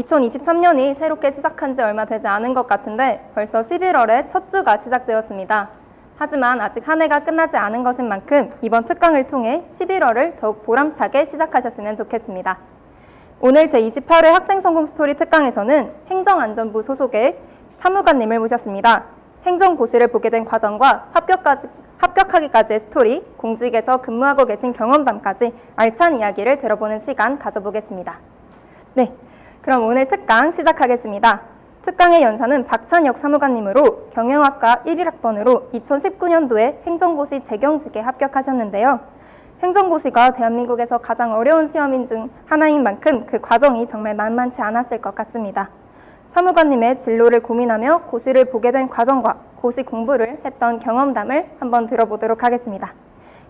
2023년이 새롭게 시작한 지 얼마 되지 않은 것 같은데 벌써 11월에 첫 주가 시작되었습니다. 하지만 아직 한 해가 끝나지 않은 것인 만큼 이번 특강을 통해 11월을 더욱 보람차게 시작하셨으면 좋겠습니다. 오늘 제28회 학생성공 스토리 특강에서는 행정안전부 소속의 사무관님을 모셨습니다. 행정고시를 보게 된 과정과 합격하기까지의 스토리, 공직에서 근무하고 계신 경험담까지 알찬 이야기를 들어보는 시간 가져보겠습니다. 네, 그럼 오늘 특강 시작하겠습니다. 특강의 연사는 박찬혁 사무관님으로 경영학과 11학번으로 2019년도에 행정고시 재경직에 합격하셨는데요. 행정고시가 대한민국에서 가장 어려운 시험인 중 하나인 만큼 그 과정이 정말 만만치 않았을 것 같습니다. 사무관님의 진로를 고민하며 고시를 보게 된 과정과 고시 공부를 했던 경험담을 한번 들어보도록 하겠습니다.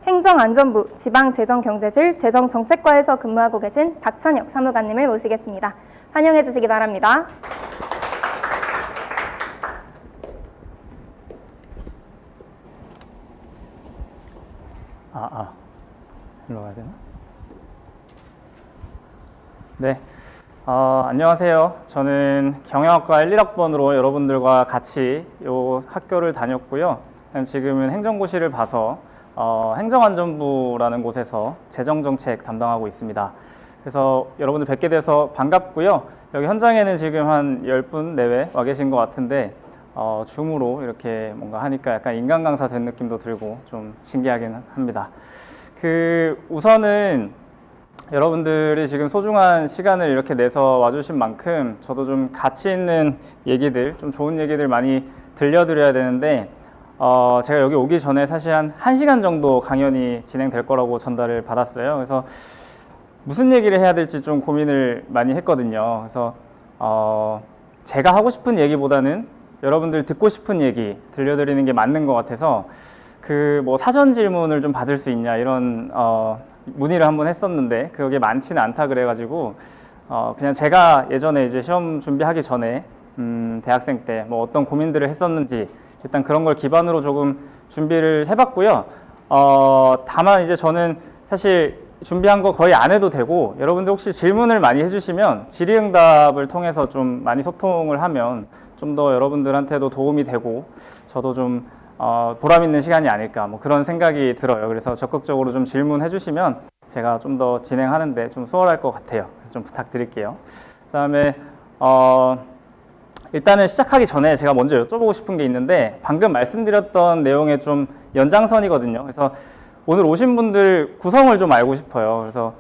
행정안전부 지방재정경제실 재정정책과에서 근무하고 계신 박찬혁 사무관님을 모시겠습니다. 환영해 주시기 바랍니다. 일로 가야 되나? 네, 안녕하세요. 저는 경영학과 11학번으로 여러분들과 같이 이 학교를 다녔고요. 지금은 행정고시를 봐서 행정안전부라는 곳에서 재정정책 담당하고 있습니다. 그래서 여러분들 뵙게 돼서 반갑고요. 여기 현장에는 지금 한 10분 내외 와 계신 것 같은데 줌으로 이렇게 뭔가 하니까 약간 인간 강사 된 느낌도 들고 좀 신기하긴 합니다. 우선은 여러분들이 지금 소중한 시간을 이렇게 내서 와주신 만큼 저도 좀 가치 있는 얘기들, 좀 좋은 얘기들 많이 들려드려야 되는데 제가 여기 오기 전에 사실 한 1시간 정도 강연이 진행될 거라고 전달을 받았어요. 그래서 무슨 얘기를 해야 될지 좀 고민을 많이 했거든요. 그래서 제가 하고 싶은 얘기보다는 여러분들 듣고 싶은 얘기 들려드리는 게 맞는 것 같아서 뭐 사전 질문을 좀 받을 수 있냐 이런 문의를 한번 했었는데 그게 많지는 않다 그래가지고 그냥 제가 예전에 이제 시험 준비하기 전에 대학생 때 뭐 어떤 고민들을 했었는지 일단 그런 걸 기반으로 조금 준비를 해봤고요. 다만 이제 저는 사실 준비한 거 거의 안 해도 되고 여러분들 혹시 질문을 많이 해주시면 질의응답을 통해서 좀 많이 소통을 하면 좀 더 여러분들한테도 도움이 되고 저도 좀 보람 있는 시간이 아닐까 뭐 그런 생각이 들어요. 그래서 적극적으로 좀 질문해 주시면 제가 좀 더 진행하는데 좀 수월할 것 같아요. 그래서 좀 부탁드릴게요. 그다음에 일단은 시작하기 전에 제가 먼저 여쭤보고 싶은 게 있는데 방금 말씀드렸던 내용의 좀 연장선이거든요. 그래서 오늘 오신 분들 구성을 좀 알고 싶어요. 그래서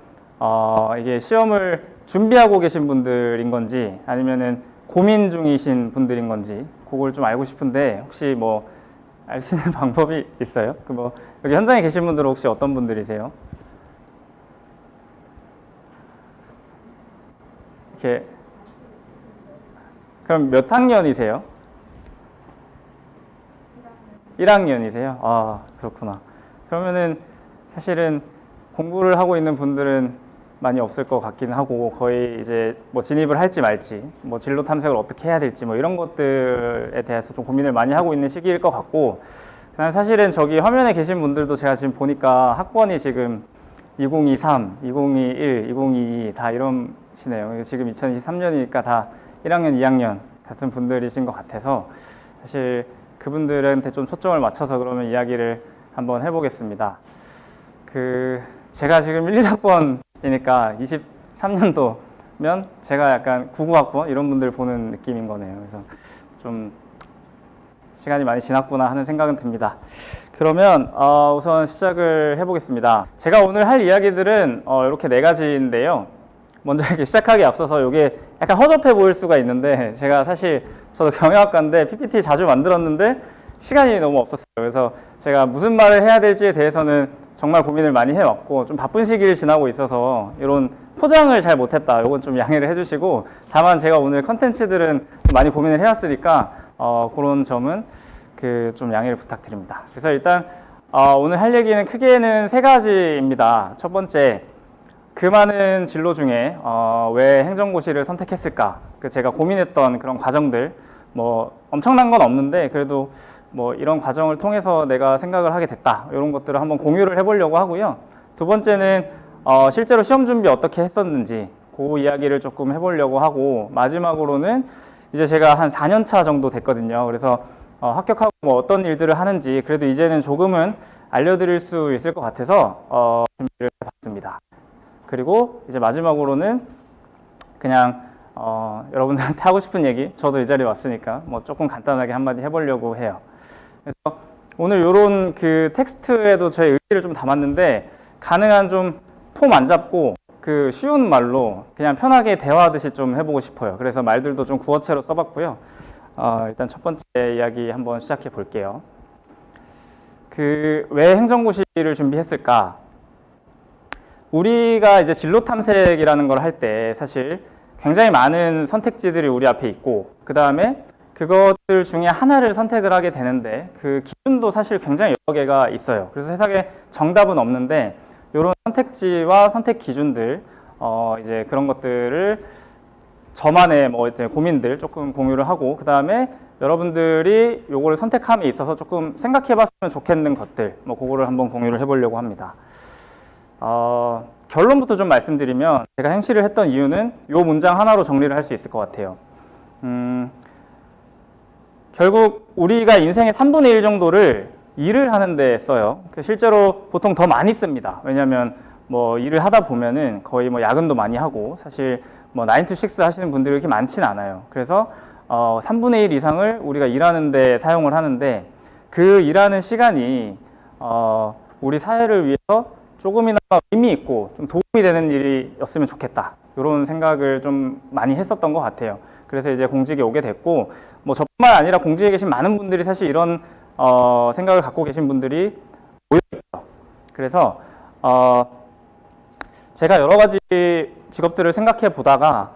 이게 시험을 준비하고 계신 분들인 건지 아니면은 고민 중이신 분들인 건지 그걸 좀 알고 싶은데 혹시 뭐 알 수 있는 방법이 있어요? 여기 현장에 계신 분들은 혹시 어떤 분들이세요? 이렇게 그럼 몇 학년이세요? 1학년이세요? 아, 그렇구나. 그러면은 사실은 공부를 하고 있는 분들은 많이 없을 것 같긴 하고 거의 이제 뭐 진입을 할지 말지 뭐 진로 탐색을 어떻게 해야 될지 뭐 이런 것들에 대해서 좀 고민을 많이 하고 있는 시기일 것 같고 그다음에 사실은 저기 화면에 계신 분들도 제가 지금 보니까 학번이 지금 2023, 2021, 2022 다 이러시네요. 지금 2023년이니까 다 1학년, 2학년 같은 분들이신 것 같아서 사실 그분들한테 좀 초점을 맞춰서 그러면 이야기를 한번 해보겠습니다. 제가 지금 1, 2학번이니까 23년도면 제가 약간 99학번 이런 분들 보는 느낌인 거네요. 그래서 좀 시간이 많이 지났구나 하는 생각은 듭니다. 그러면 우선 시작을 해보겠습니다. 제가 오늘 할 이야기들은 이렇게 4가지인데요. 먼저 이렇게 시작하기 앞서서 이게 약간 허접해 보일 수가 있는데 제가 사실 저도 경영학과인데 PPT 자주 만들었는데 시간이 너무 없었어요. 그래서 제가 무슨 말을 해야 될지에 대해서는 정말 고민을 많이 해왔고 좀 바쁜 시기를 지나고 있어서 이런 포장을 잘 못했다. 이건 좀 양해를 해주시고 다만 제가 오늘 컨텐츠들은 많이 고민을 해왔으니까 그런 점은 좀 양해를 부탁드립니다. 그래서 일단 오늘 할 얘기는 크게는 3가지입니다. 첫 번째, 그 많은 진로 중에 왜 행정고시를 선택했을까? 제가 고민했던 그런 과정들, 뭐 엄청난 건 없는데 그래도 뭐 이런 과정을 통해서 내가 생각을 하게 됐다. 이런 것들을 한번 공유를 해보려고 하고요. 두 번째는 실제로 시험 준비 어떻게 했었는지 그 이야기를 조금 해보려고 하고, 마지막으로는 이제 제가 한 4년 차 정도 됐거든요. 그래서 합격하고 뭐 어떤 일들을 하는지 그래도 이제는 조금은 알려드릴 수 있을 것 같아서 준비를 해봤습니다. 그리고 이제 마지막으로는 그냥 여러분들한테 하고 싶은 얘기, 저도 이 자리에 왔으니까 뭐 조금 간단하게 한마디 해보려고 해요. 그래서 오늘 이런 그 텍스트에도 저의 의지를 좀 담았는데, 가능한 좀 폼 안 잡고 그 쉬운 말로 그냥 편하게 대화하듯이 좀 해보고 싶어요. 그래서 말들도 좀 구어체로 써봤고요. 일단 첫 번째 이야기 한번 시작해 볼게요. 왜 행정고시를 준비했을까? 우리가 이제 진로 탐색이라는 걸 할 때 사실 굉장히 많은 선택지들이 우리 앞에 있고, 그 다음에 그것들 중에 하나를 선택을 하게 되는데 그 기준도 사실 굉장히 여러 개가 있어요. 그래서 세상에 정답은 없는데 이런 선택지와 선택 기준들, 이제 그런 것들을 저만의 뭐 이제 고민들 조금 공유를 하고, 그 다음에 여러분들이 요거를 선택함에 있어서 조금 생각해봤으면 좋겠는 것들, 뭐 그거를 한번 공유를 해보려고 합니다. 결론부터 좀 말씀드리면, 제가 행시를 했던 이유는 요 문장 하나로 정리를 할 수 있을 것 같아요. 결국 우리가 인생의 3분의 1 정도를 일을 하는데 써요. 실제로 보통 더 많이 씁니다. 왜냐하면 뭐 일을 하다 보면은 거의 뭐 야근도 많이 하고, 사실 뭐 9 to 6 하시는 분들이 그렇게 많지는 않아요. 그래서 3분의 1 이상을 우리가 일하는데 사용을 하는데, 그 일하는 시간이 우리 사회를 위해서 조금이나마 의미 있고 좀 도움이 되는 일이었으면 좋겠다, 이런 생각을 좀 많이 했었던 것 같아요. 그래서 이제 공직에 오게 됐고, 뭐 저뿐만 아니라 공직에 계신 많은 분들이 사실 이런 생각을 갖고 계신 분들이 모여있죠. 그래서 제가 여러 가지 직업들을 생각해 보다가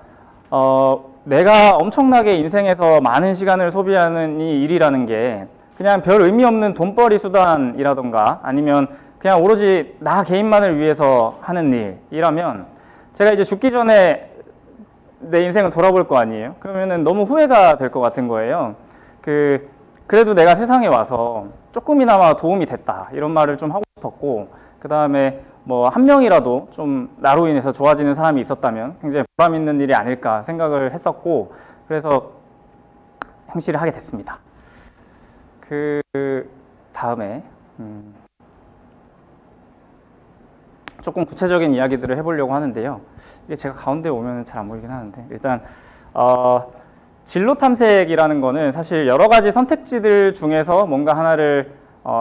내가 엄청나게 인생에서 많은 시간을 소비하는 이 일이라는 게 그냥 별 의미 없는 돈벌이 수단이라던가, 아니면 그냥 오로지 나 개인만을 위해서 하는 일이라면, 제가 이제 죽기 전에 내 인생을 돌아볼 거 아니에요. 그러면은 너무 후회가 될 것 같은 거예요. 그래도 내가 세상에 와서 조금이나마 도움이 됐다, 이런 말을 좀 하고 싶었고, 그 다음에 뭐 한 명이라도 좀 나로 인해서 좋아지는 사람이 있었다면 굉장히 보람 있는 일이 아닐까 생각을 했었고, 그래서 행시를 하게 됐습니다. 다음에 조금 구체적인 이야기들을 해보려고 하는데요. 이게 제가 가운데 오면 잘 안 보이긴 하는데, 일단 진로 탐색이라는 거는 사실 여러 가지 선택지들 중에서 뭔가 하나를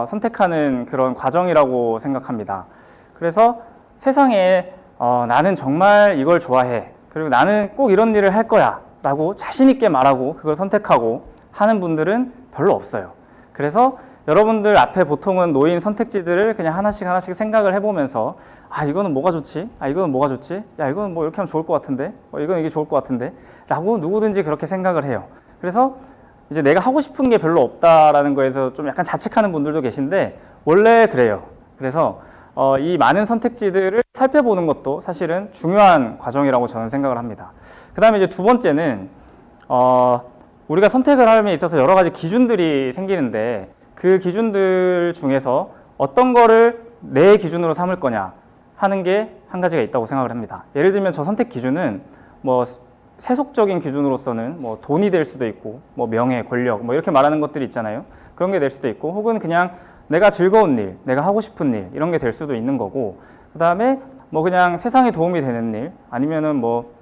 선택하는 그런 과정이라고 생각합니다. 그래서 세상에 나는 정말 이걸 좋아해, 그리고 나는 꼭 이런 일을 할 거야 라고 자신 있게 말하고 그걸 선택하고 하는 분들은 별로 없어요. 그래서 여러분들 앞에 보통은 놓인 선택지들을 그냥 하나씩 하나씩 생각을 해보면서, 이거는 뭐가 좋지? 이거는 뭐가 좋지? 야, 이거는 뭐 이렇게 하면 좋을 것 같은데? 이건 이게 좋을 것 같은데? 라고 누구든지 그렇게 생각을 해요. 그래서 이제 내가 하고 싶은 게 별로 없다라는 거에서 좀 약간 자책하는 분들도 계신데, 원래 그래요. 그래서 이 많은 선택지들을 살펴보는 것도 사실은 중요한 과정이라고 저는 생각을 합니다. 그 다음에 이제 두 번째는 우리가 선택을 함에 있어서 여러 가지 기준들이 생기는데, 그 기준들 중에서 어떤 거를 내 기준으로 삼을 거냐 하는 게 한 가지가 있다고 생각을 합니다. 예를 들면 저 선택 기준은 뭐 세속적인 기준으로서는 뭐 돈이 될 수도 있고, 뭐 명예, 권력, 뭐 이렇게 말하는 것들이 있잖아요. 그런 게 될 수도 있고, 혹은 그냥 내가 즐거운 일, 내가 하고 싶은 일, 이런 게 될 수도 있는 거고, 그 다음에 뭐 그냥 세상에 도움이 되는 일, 아니면은 뭐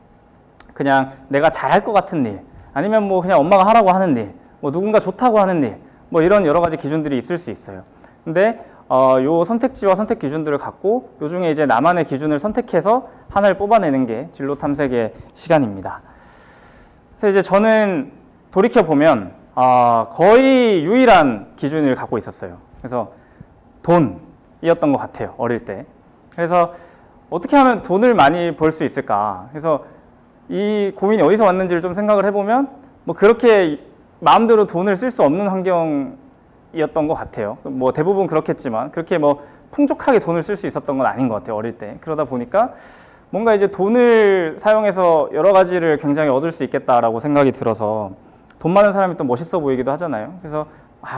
그냥 내가 잘할 것 같은 일, 아니면 뭐 그냥 엄마가 하라고 하는 일, 뭐 누군가 좋다고 하는 일, 뭐 이런 여러 가지 기준들이 있을 수 있어요. 근데 요 선택지와 선택 기준들을 갖고 요 중에 이제 나만의 기준을 선택해서 하나를 뽑아내는 게 진로 탐색의 시간입니다. 그래서 이제 저는 돌이켜 보면 거의 유일한 기준을 갖고 있었어요. 그래서 돈이었던 것 같아요, 어릴 때. 그래서 어떻게 하면 돈을 많이 벌 수 있을까? 그래서 이 고민이 어디서 왔는지를 좀 생각을 해보면, 뭐 그렇게 마음대로 돈을 쓸 수 없는 환경이었던 것 같아요. 뭐 대부분 그렇겠지만 그렇게 뭐 풍족하게 돈을 쓸 수 있었던 건 아닌 것 같아요, 어릴 때. 그러다 보니까 뭔가 이제 돈을 사용해서 여러 가지를 굉장히 얻을 수 있겠다라고 생각이 들어서, 돈 많은 사람이 또 멋있어 보이기도 하잖아요. 그래서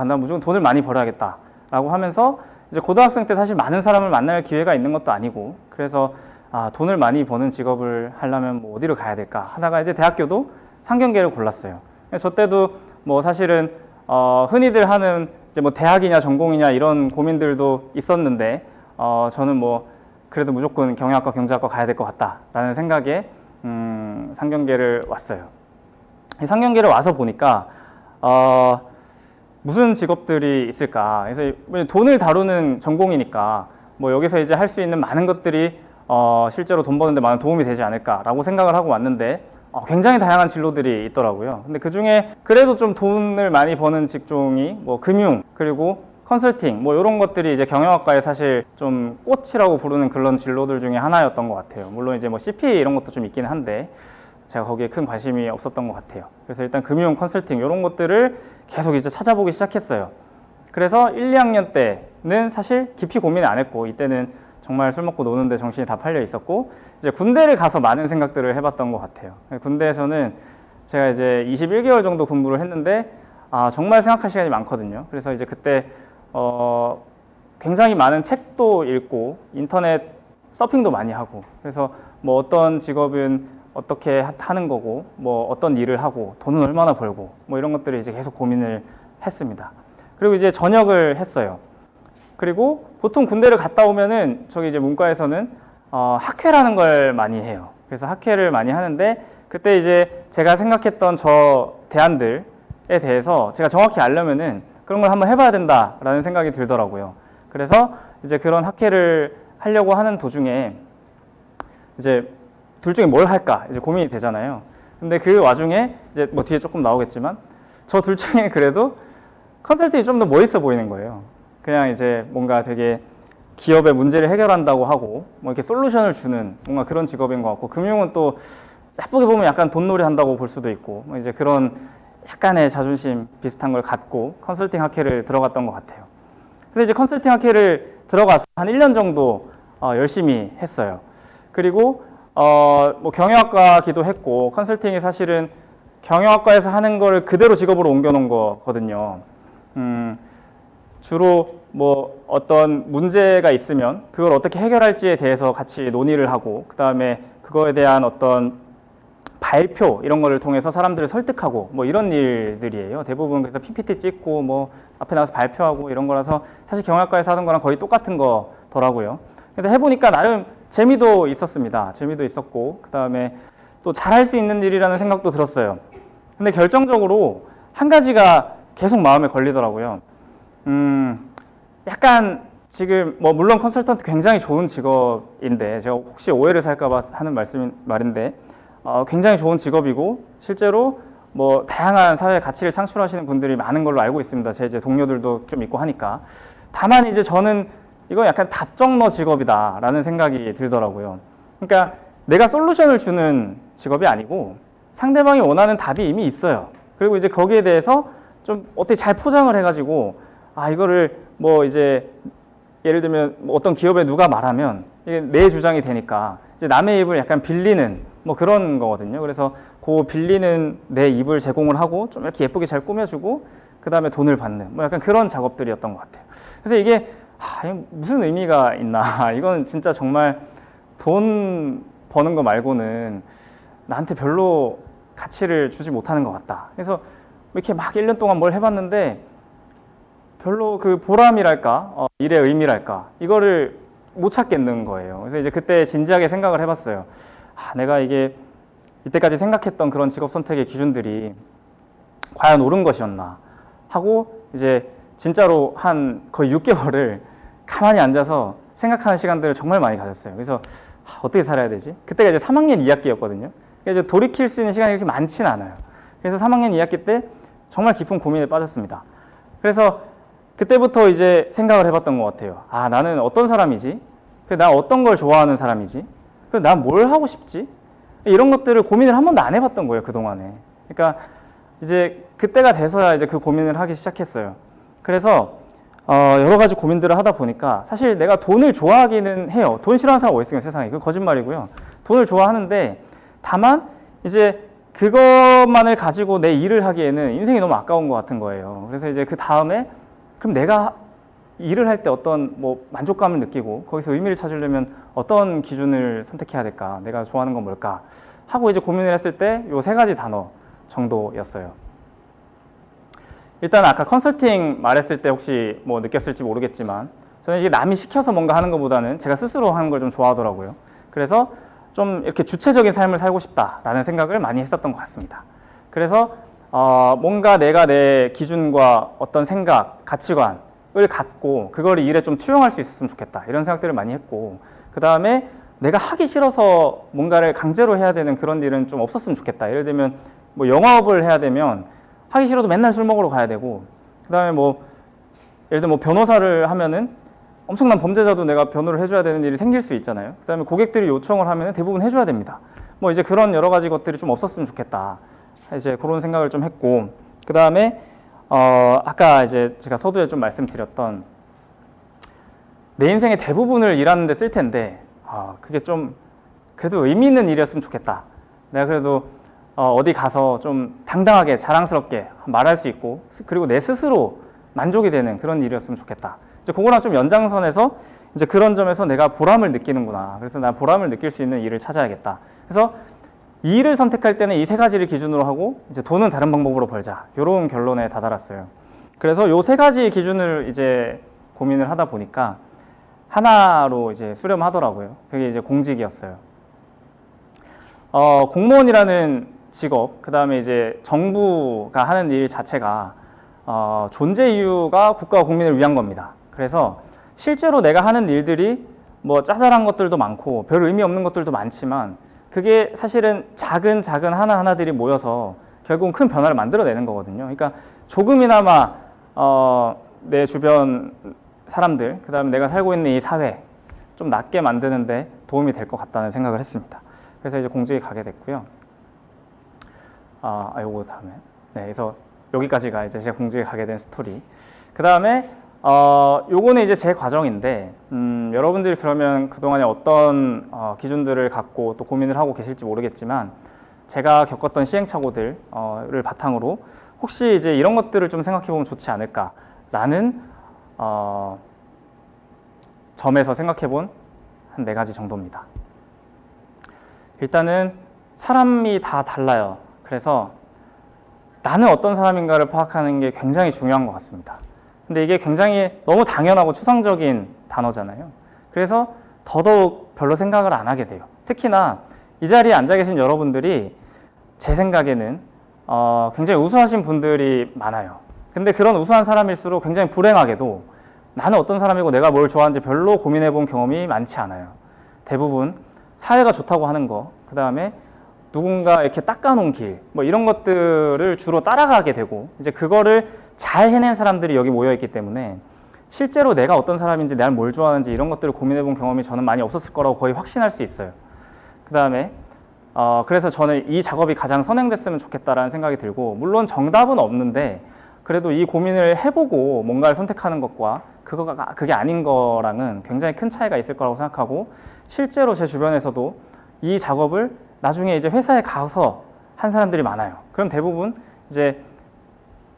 나 무조건 돈을 많이 벌어야겠다라고 하면서, 이제 고등학생 때 사실 많은 사람을 만날 기회가 있는 것도 아니고, 그래서 돈을 많이 버는 직업을 하려면 뭐 어디로 가야 될까 하다가 이제 대학교도 상경계를 골랐어요. 저 때도 뭐 사실은 흔히들 하는 이제 뭐 대학이냐 전공이냐 이런 고민들도 있었는데 저는 뭐 그래도 무조건 경영학과 경제학과 가야 될 것 같다라는 생각에 상경계를 왔어요. 이 상경계를 와서 보니까 무슨 직업들이 있을까? 그래서 돈을 다루는 전공이니까 뭐 여기서 이제 할 수 있는 많은 것들이 실제로 돈 버는데 많은 도움이 되지 않을까라고 생각을 하고 왔는데 굉장히 다양한 진로들이 있더라고요. 근데 그 중에 그래도 좀 돈을 많이 버는 직종이 뭐 금융 그리고 컨설팅 뭐 이런 것들이 이제 경영학과에 사실 좀 꽃이라고 부르는 그런 진로들 중에 하나였던 것 같아요. 물론 이제 뭐 CPA 이런 것도 좀 있긴 한데 제가 거기에 큰 관심이 없었던 것 같아요. 그래서 일단 금융 컨설팅 이런 것들을 계속 이제 찾아보기 시작했어요. 그래서 1, 2학년 때는 사실 깊이 고민을 안 했고 이때는 정말 술 먹고 노는데 정신이 다 팔려 있었고 이제 군대를 가서 많은 생각들을 해봤던 것 같아요. 군대에서는 제가 이제 21개월 정도 근무를 했는데 정말 생각할 시간이 많거든요. 그래서 이제 그때 굉장히 많은 책도 읽고 인터넷 서핑도 많이 하고 그래서 뭐 어떤 직업은 어떻게 하는 거고 뭐 어떤 일을 하고 돈은 얼마나 벌고 뭐 이런 것들을 이제 계속 고민을 했습니다. 그리고 이제 전역을 했어요. 그리고 보통 군대를 갔다 오면은 저기 이제 문과에서는 학회라는 걸 많이 해요. 그래서 학회를 많이 하는데 그때 이제 제가 생각했던 저 대안들에 대해서 제가 정확히 알려면은 그런 걸 한번 해봐야 된다라는 생각이 들더라고요. 그래서 이제 그런 학회를 하려고 하는 도중에 이제 둘 중에 뭘 할까 이제 고민이 되잖아요. 근데 그 와중에 이제 뭐 뒤에 조금 나오겠지만 저 둘 중에 그래도 컨설팅이 좀 더 멋있어 보이는 거예요. 그냥 이제 뭔가 되게 기업의 문제를 해결한다고 하고 뭐 이렇게 솔루션을 주는 뭔가 그런 직업인 것 같고 금융은 또 나쁘게 보면 약간 돈놀이 한다고 볼 수도 있고 뭐 이제 그런 약간의 자존심 비슷한 걸 갖고 컨설팅 학회를 들어갔던 것 같아요. 그래서 이제 컨설팅 학회를 들어가서 한 1년 정도 열심히 했어요. 그리고 뭐 경영학과기도 했고 컨설팅이 사실은 경영학과에서 하는 걸 그대로 직업으로 옮겨놓은 거거든요. 주로 뭐 어떤 문제가 있으면 그걸 어떻게 해결할지에 대해서 같이 논의를 하고 그 다음에 그거에 대한 어떤 발표 이런 거를 통해서 사람들을 설득하고 뭐 이런 일들이에요. 대부분 그래서 PPT 찍고 뭐 앞에 나가서 발표하고 이런 거라서 사실 경영학과에서 하던 거랑 거의 똑같은 거더라고요. 그래서 해보니까 나름 재미도 있었습니다. 재미도 있었고 그 다음에 또 잘할 수 있는 일이라는 생각도 들었어요. 근데 결정적으로 한 가지가 계속 마음에 걸리더라고요. 약간 지금 뭐 물론 컨설턴트 굉장히 좋은 직업인데 제가 혹시 오해를 살까봐 하는 말인데 굉장히 좋은 직업이고 실제로 뭐 다양한 사회 가치를 창출하시는 분들이 많은 걸로 알고 있습니다. 제 이제 동료들도 좀 있고 하니까. 다만 이제 저는 이건 약간 답정너 직업이다라는 생각이 들더라고요. 그러니까 내가 솔루션을 주는 직업이 아니고 상대방이 원하는 답이 이미 있어요. 그리고 이제 거기에 대해서 좀 어떻게 잘 포장을 해가지고 이거를 뭐 이제 예를 들면 뭐 어떤 기업에 누가 말하면 이게 내 주장이 되니까 이제 남의 입을 약간 빌리는 뭐 그런 거거든요. 그래서 그 빌리는 내 입을 제공을 하고 좀 이렇게 예쁘게 잘 꾸며주고 그 다음에 돈을 받는 뭐 약간 그런 작업들이었던 것 같아요. 그래서 이게 무슨 의미가 있나 이건 진짜 정말 돈 버는 거 말고는 나한테 별로 가치를 주지 못하는 것 같다. 그래서 이렇게 막 1년 동안 뭘 해봤는데 별로 그 보람이랄까 일의 의미랄까 이거를 못 찾겠는 거예요. 그래서 이제 그때 진지하게 생각을 해봤어요. 내가 이게 이때까지 생각했던 그런 직업 선택의 기준들이 과연 옳은 것이었나 하고 이제 진짜로 한 거의 6개월을 가만히 앉아서 생각하는 시간들을 정말 많이 가졌어요. 그래서 어떻게 살아야 되지? 그때가 이제 3학년 2학기였거든요. 그래서 이제 돌이킬 수 있는 시간이 그렇게 많지는 않아요. 그래서 3학년 2학기 때 정말 깊은 고민에 빠졌습니다. 그래서 그때부터 이제 생각을 해봤던 것 같아요. 나는 어떤 사람이지? 나 어떤 걸 좋아하는 사람이지? 난 뭘 하고 싶지? 이런 것들을 고민을 한 번도 안 해봤던 거예요, 그동안에. 그러니까 이제 그때가 돼서야 이제 그 고민을 하기 시작했어요. 그래서 여러 가지 고민들을 하다 보니까 사실 내가 돈을 좋아하기는 해요. 돈 싫어하는 사람 어디 있어요, 세상에. 그건 거짓말이고요. 돈을 좋아하는데 다만 이제 그것만을 가지고 내 일을 하기에는 인생이 너무 아까운 것 같은 거예요. 그래서 이제 그 다음에 그럼 내가 일을 할 때 어떤 뭐 만족감을 느끼고 거기서 의미를 찾으려면 어떤 기준을 선택해야 될까? 내가 좋아하는 건 뭘까? 하고 이제 고민을 했을 때 요 세 가지 단어 정도였어요. 일단 아까 컨설팅 말했을 때 혹시 뭐 느꼈을지 모르겠지만 저는 이게 남이 시켜서 뭔가 하는 것보다는 제가 스스로 하는 걸 좀 좋아하더라고요. 그래서 좀 이렇게 주체적인 삶을 살고 싶다라는 생각을 많이 했었던 것 같습니다. 그래서 뭔가 내가 내 기준과 어떤 생각, 가치관을 갖고 그걸 일에 좀 투영할 수 있었으면 좋겠다 이런 생각들을 많이 했고, 그 다음에 내가 하기 싫어서 뭔가를 강제로 해야 되는 그런 일은 좀 없었으면 좋겠다. 예를 들면 뭐 영업을 해야 되면 하기 싫어도 맨날 술 먹으러 가야 되고, 그 다음에 뭐 예를 들면 뭐 변호사를 하면은 엄청난 범죄자도 내가 변호를 해줘야 되는 일이 생길 수 있잖아요. 그 다음에 고객들이 요청을 하면 대부분 해줘야 됩니다. 뭐 이제 그런 여러 가지 것들이 좀 없었으면 좋겠다. 이제 그런 생각을 좀 했고, 그 다음에 아까 이제 제가 서두에 좀 말씀드렸던 내 인생의 대부분을 일하는 데 쓸 텐데 그게 좀 그래도 의미 있는 일이었으면 좋겠다. 내가 그래도 어디 가서 좀 당당하게 자랑스럽게 말할 수 있고, 그리고 내 스스로 만족이 되는 그런 일이었으면 좋겠다. 이제 그거랑 좀 연장선에서 이제 그런 점에서 내가 보람을 느끼는구나. 그래서 나 보람을 느낄 수 있는 일을 찾아야겠다. 그래서 이 일을 선택할 때는 이 세 가지를 기준으로 하고 이제 돈은 다른 방법으로 벌자. 이런 결론에 다다랐어요. 그래서 요 세 가지 기준을 이제 고민을 하다 보니까 하나로 이제 수렴하더라고요. 그게 이제 공직이었어요. 공무원이라는 직업, 그 다음에 이제 정부가 하는 일 자체가 존재 이유가 국가와 국민을 위한 겁니다. 그래서 실제로 내가 하는 일들이 뭐 짜잘한 것들도 많고 별 의미 없는 것들도 많지만 그게 사실은 작은 하나하나들이 모여서 결국은 큰 변화를 만들어내는 거거든요. 그러니까 조금이나마 내 주변 사람들, 그 다음에 내가 살고 있는 이 사회 좀 낫게 만드는데 도움이 될 것 같다는 생각을 했습니다. 그래서 이제 공직에 가게 됐고요. 요거 다음에. 네, 그래서 여기까지가 이제 제가 공직에 가게 된 스토리. 그 다음에 요거는 이제 제 과정인데, 여러분들이 그러면 그동안에 어떤 기준들을 갖고 또 고민을 하고 계실지 모르겠지만, 제가 겪었던 시행착오들을 바탕으로 혹시 이제 이런 것들을 좀 생각해 보면 좋지 않을까라는 점에서 생각해 본 한 4가지 정도입니다. 일단은 사람이 다 달라요. 그래서 나는 어떤 사람인가를 파악하는 게 굉장히 중요한 것 같습니다. 근데 이게 굉장히 너무 당연하고 추상적인 단어잖아요. 그래서 더더욱 별로 생각을 안 하게 돼요. 특히나 이 자리에 앉아 계신 여러분들이 제 생각에는 굉장히 우수하신 분들이 많아요. 근데 그런 우수한 사람일수록 굉장히 불행하게도 나는 어떤 사람이고 내가 뭘 좋아하는지 별로 고민해 본 경험이 많지 않아요. 대부분 사회가 좋다고 하는 거, 그 다음에 누군가 이렇게 닦아놓은 길, 뭐 이런 것들을 주로 따라가게 되고, 이제 그거를 잘 해낸 사람들이 여기 모여있기 때문에 실제로 내가 어떤 사람인지, 내가 뭘 좋아하는지 이런 것들을 고민해 본 경험이 저는 많이 없었을 거라고 거의 확신할 수 있어요. 그 다음에 그래서 저는 이 작업이 가장 선행됐으면 좋겠다라는 생각이 들고, 물론 정답은 없는데 그래도 이 고민을 해보고 뭔가를 선택하는 것과 그게 아닌 거랑은 굉장히 큰 차이가 있을 거라고 생각하고, 실제로 제 주변에서도 이 작업을 나중에 이제 회사에 가서 한 사람들이 많아요. 그럼 대부분 이제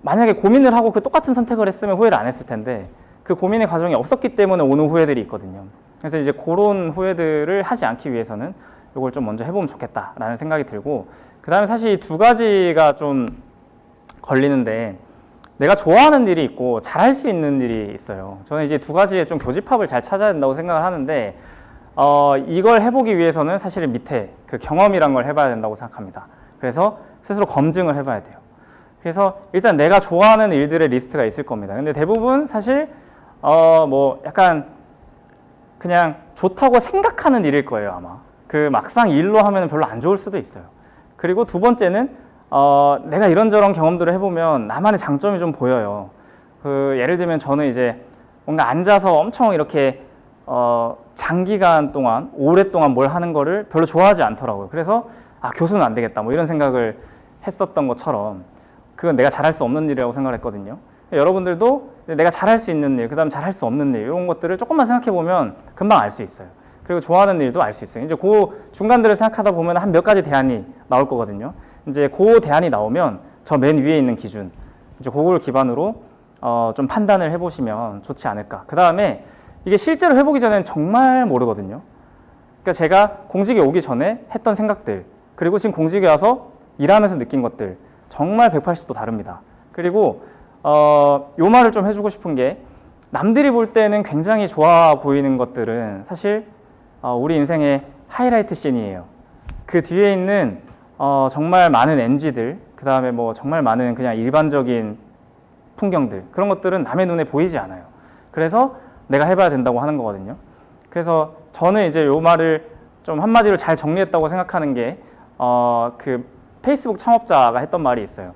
만약에 고민을 하고 그 똑같은 선택을 했으면 후회를 안 했을 텐데 그 고민의 과정이 없었기 때문에 오는 후회들이 있거든요. 그래서 이제 그런 후회들을 하지 않기 위해서는 이걸 좀 먼저 해보면 좋겠다라는 생각이 들고, 그 다음에 사실 이 2가지가 좀 걸리는데, 내가 좋아하는 일이 있고 잘할 수 있는 일이 있어요. 저는 이제 2가지의 좀 교집합을 잘 찾아야 된다고 생각을 하는데, 이걸 해보기 위해서는 사실은 밑에 그 경험이란 걸 해봐야 된다고 생각합니다. 그래서 스스로 검증을 해봐야 돼요. 그래서 일단 내가 좋아하는 일들의 리스트가 있을 겁니다. 근데 대부분 사실 뭐 약간 그냥 좋다고 생각하는 일일 거예요, 아마. 그 막상 일로 하면 별로 안 좋을 수도 있어요. 그리고 2번째는 내가 이런저런 경험들을 해보면 나만의 장점이 좀 보여요. 예를 들면 저는 이제 뭔가 앉아서 엄청 이렇게 장기간 동안 오랫동안 뭘 하는 거를 별로 좋아하지 않더라고요. 그래서 교수는 안 되겠다 뭐 이런 생각을 했었던 것처럼 그건 내가 잘할 수 없는 일이라고 생각을 했거든요. 여러분들도 내가 잘할 수 있는 일, 그 다음 잘할 수 없는 일, 이런 것들을 조금만 생각해 보면 금방 알 수 있어요. 그리고 좋아하는 일도 알 수 있어요. 이제 그 중간들을 생각하다 보면 한 몇 가지 대안이 나올 거거든요. 이제 그 대안이 나오면 저 맨 위에 있는 기준, 이제 그걸 기반으로 좀 판단을 해보시면 좋지 않을까. 그 다음에 이게 실제로 해보기 전엔 정말 모르거든요. 그러니까 제가 공직에 오기 전에 했던 생각들, 그리고 지금 공직에 와서 일하면서 느낀 것들 정말 180도 다릅니다. 그리고 요 말을 좀 해주고 싶은 게, 남들이 볼 때는 굉장히 좋아 보이는 것들은 사실 우리 인생의 하이라이트 씬이에요. 그 뒤에 있는 정말 많은 NG들, 그 다음에 뭐 정말 많은 그냥 일반적인 풍경들, 그런 것들은 남의 눈에 보이지 않아요. 그래서 내가 해봐야 된다고 하는 거거든요. 그래서 저는 이제 요 말을 좀 한마디로 잘 정리했다고 생각하는 게, 그 페이스북 창업자가 했던 말이 있어요.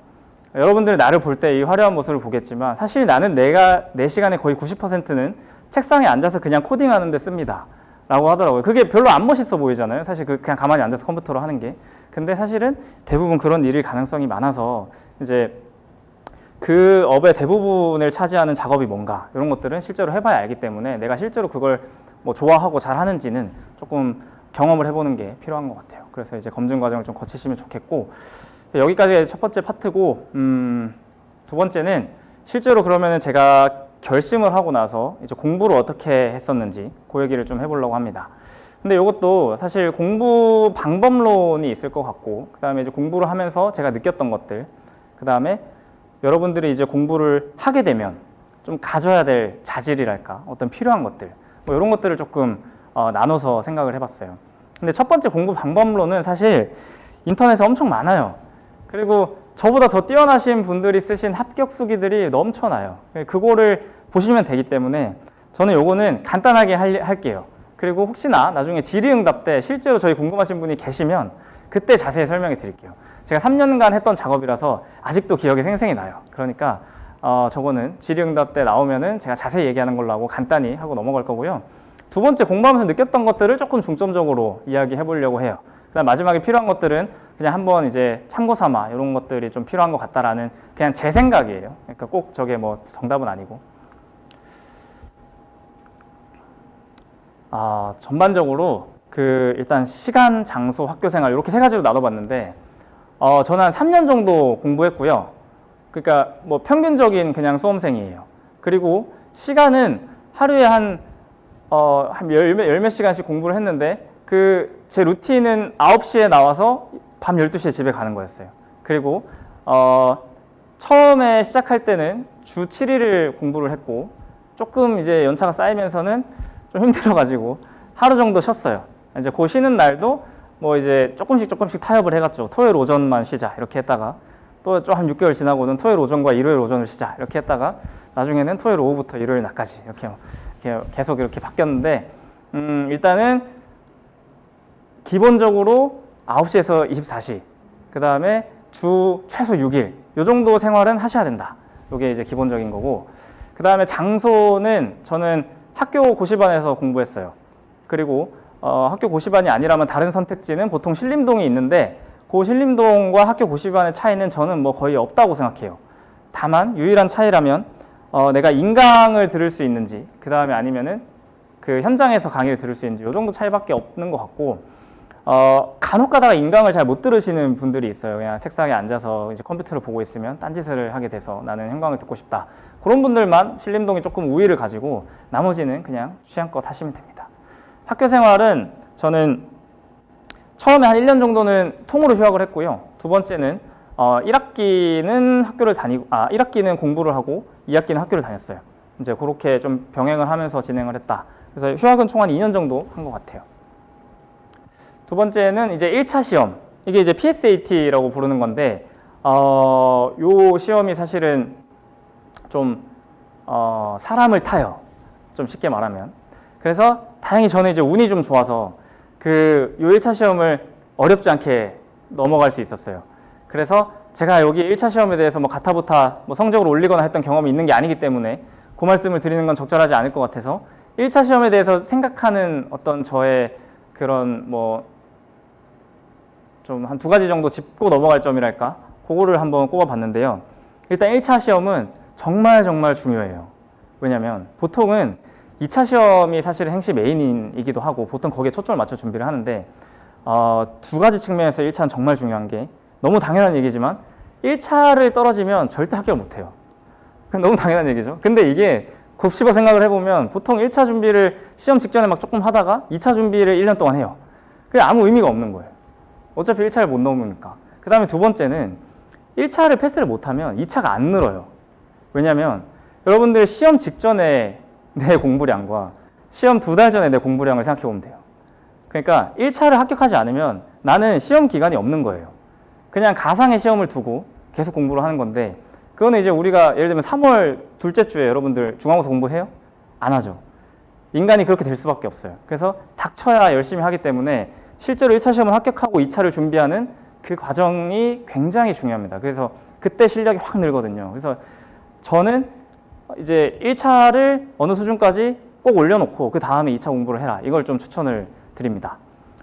여러분들이 나를 볼 때 이 화려한 모습을 보겠지만, 사실 나는 내 시간의 거의 90%는 책상에 앉아서 그냥 코딩하는 데 씁니다 라고 하더라고요. 그게 별로 안 멋있어 보이잖아요. 사실 그냥 가만히 앉아서 컴퓨터로 하는 게. 근데 사실은 대부분 그런 일일 가능성이 많아서, 이제 그 업의 대부분을 차지하는 작업이 뭔가, 이런 것들은 실제로 해봐야 알기 때문에 내가 실제로 그걸 뭐 좋아하고 잘하는지는 조금 경험을 해보는 게 필요한 것 같아요. 그래서 이제 검증 과정을 좀 거치시면 좋겠고, 여기까지 첫 번째 파트고, 두 번째는 실제로 그러면은 제가 결심을 하고 나서 이제 공부를 어떻게 했었는지 그 얘기를 좀 해보려고 합니다. 근데 이것도 사실 공부 방법론이 있을 것 같고, 그 다음에 이제 공부를 하면서 제가 느꼈던 것들, 그 다음에 여러분들이 이제 공부를 하게 되면 좀 가져야 될 자질이랄까, 어떤 필요한 것들, 뭐 이런 것들을 조금 나눠서 생각을 해봤어요. 근데 첫 번째 공부 방법론은 사실 인터넷에 엄청 많아요. 그리고 저보다 더 뛰어나신 분들이 쓰신 합격 수기들이 넘쳐나요. 그거를 보시면 되기 때문에 저는 요거는 간단하게 할게요. 그리고 혹시나 나중에 질의응답 때 실제로 저희 궁금하신 분이 계시면 그때 자세히 설명해 드릴게요. 제가 3년간 했던 작업이라서 아직도 기억이 생생히 나요. 그러니까 저거는 질의응답 때 나오면은 제가 자세히 얘기하는 걸로 하고 간단히 하고 넘어갈 거고요. 두 번째, 공부하면서 느꼈던 것들을 조금 중점적으로 이야기해 보려고 해요. 그다음 마지막에 필요한 것들은 그냥 한번 이제 참고 삼아 이런 것들이 좀 필요한 것 같다라는 그냥 제 생각이에요. 그러니까 꼭 저게 뭐 정답은 아니고. 전반적으로 그 일단 시간, 장소, 학교 생활 이렇게 세 가지로 나눠봤는데, 저는 한 3년 정도 공부했고요. 그러니까 뭐 평균적인 그냥 수험생이에요. 그리고 시간은 하루에 한 열 몇 시간씩 공부를 했는데, 제 루틴은 9시에 나와서 밤 12시에 집에 가는 거였어요. 그리고 처음에 시작할 때는 주 7일을 공부를 했고, 조금 이제 연차가 쌓이면서는 좀 힘들어가지고 하루 정도 쉬었어요. 이제 그 쉬는 날도 뭐 이제 조금씩 타협을 해갔죠. 토요일 오전만 쉬자 이렇게 했다가, 또 좀 한 6개월 지나고는 토요일 오전과 일요일 오전을 쉬자 이렇게 했다가, 나중에는 토요일 오후부터 일요일 낮까지 이렇게 계속 이렇게 바뀌었는데, 일단은 기본적으로 9시에서 24시, 그 다음에 주 최소 6일 요 정도 생활은 하셔야 된다. 이게 이제 기본적인 거고, 그 다음에 장소는 저는 학교 고시반에서 공부했어요. 그리고 학교 고시반이 아니라면 다른 선택지는 보통 신림동이 있는데, 그 신림동과 학교 고시반의 차이는 저는 뭐 거의 없다고 생각해요. 다만 유일한 차이라면 내가 인강을 들을 수 있는지, 그 다음에 아니면은 그 현장에서 강의를 들을 수 있는지, 요 정도 차이밖에 없는 것 같고, 간혹 가다가 인강을 잘 못 들으시는 분들이 있어요. 그냥 책상에 앉아서 이제 컴퓨터를 보고 있으면 딴짓을 하게 돼서 나는 현강을 듣고 싶다. 그런 분들만 신림동이 조금 우위를 가지고, 나머지는 그냥 취향껏 하시면 됩니다. 학교 생활은 저는 처음에 한 1년 정도는 통으로 휴학을 했고요. 두 번째는 1학기는 공부를 하고 2학기는 학교를 다녔어요. 이제 그렇게 좀 병행을 하면서 진행을 했다. 그래서 휴학은 총 한 2년 정도 한 것 같아요. 두 번째는 이제 1차 시험. 이게 이제 PSAT라고 부르는 건데, 요 시험이 사실은 좀 사람을 타요. 좀 쉽게 말하면. 그래서 다행히 저는 이제 운이 좀 좋아서 요 1차 시험을 어렵지 않게 넘어갈 수 있었어요. 그래서 제가 여기 1차 시험에 대해서 뭐 가타부타 뭐 성적을 올리거나 했던 경험이 있는 게 아니기 때문에 그 말씀을 드리는 건 적절하지 않을 것 같아서, 1차 시험에 대해서 생각하는 어떤 저의 그런 뭐 좀 한 2가지 정도 짚고 넘어갈 점이랄까, 그거를 한번 꼽아봤는데요. 일단 1차 시험은 정말 중요해요. 왜냐면 보통은 2차 시험이 사실 행시 메인이기도 하고 보통 거기에 초점을 맞춰 준비를 하는데, 2가지 측면에서 1차는 정말 중요한 게, 너무 당연한 얘기지만 1차를 떨어지면 절대 합격을 못해요. 그건 너무 당연한 얘기죠. 근데 이게 곱씹어 생각을 해보면 보통 1차 준비를 시험 직전에 막 조금 하다가 2차 준비를 1년 동안 해요. 그게 아무 의미가 없는 거예요. 어차피 1차를 못 넘으니까. 그 다음에 두 번째는 1차를 패스를 못하면 2차가 안 늘어요. 왜냐면 여러분들 시험 직전에 내 공부량과 시험 2달 전에 내 공부량을 생각해 보면 돼요. 그러니까 1차를 합격하지 않으면 나는 시험 기간이 없는 거예요. 그냥 가상의 시험을 두고 계속 공부를 하는 건데, 그거는 이제 우리가 예를 들면 3월 둘째 주에 여러분들 중간고사 공부해요? 안 하죠. 인간이 그렇게 될 수밖에 없어요. 그래서 닥쳐야 열심히 하기 때문에 실제로 1차 시험을 합격하고 2차를 준비하는 그 과정이 굉장히 중요합니다. 그래서 그때 실력이 확 늘거든요. 그래서 저는 이제 1차를 어느 수준까지 꼭 올려놓고 그 다음에 2차 공부를 해라. 이걸 좀 추천을 드립니다.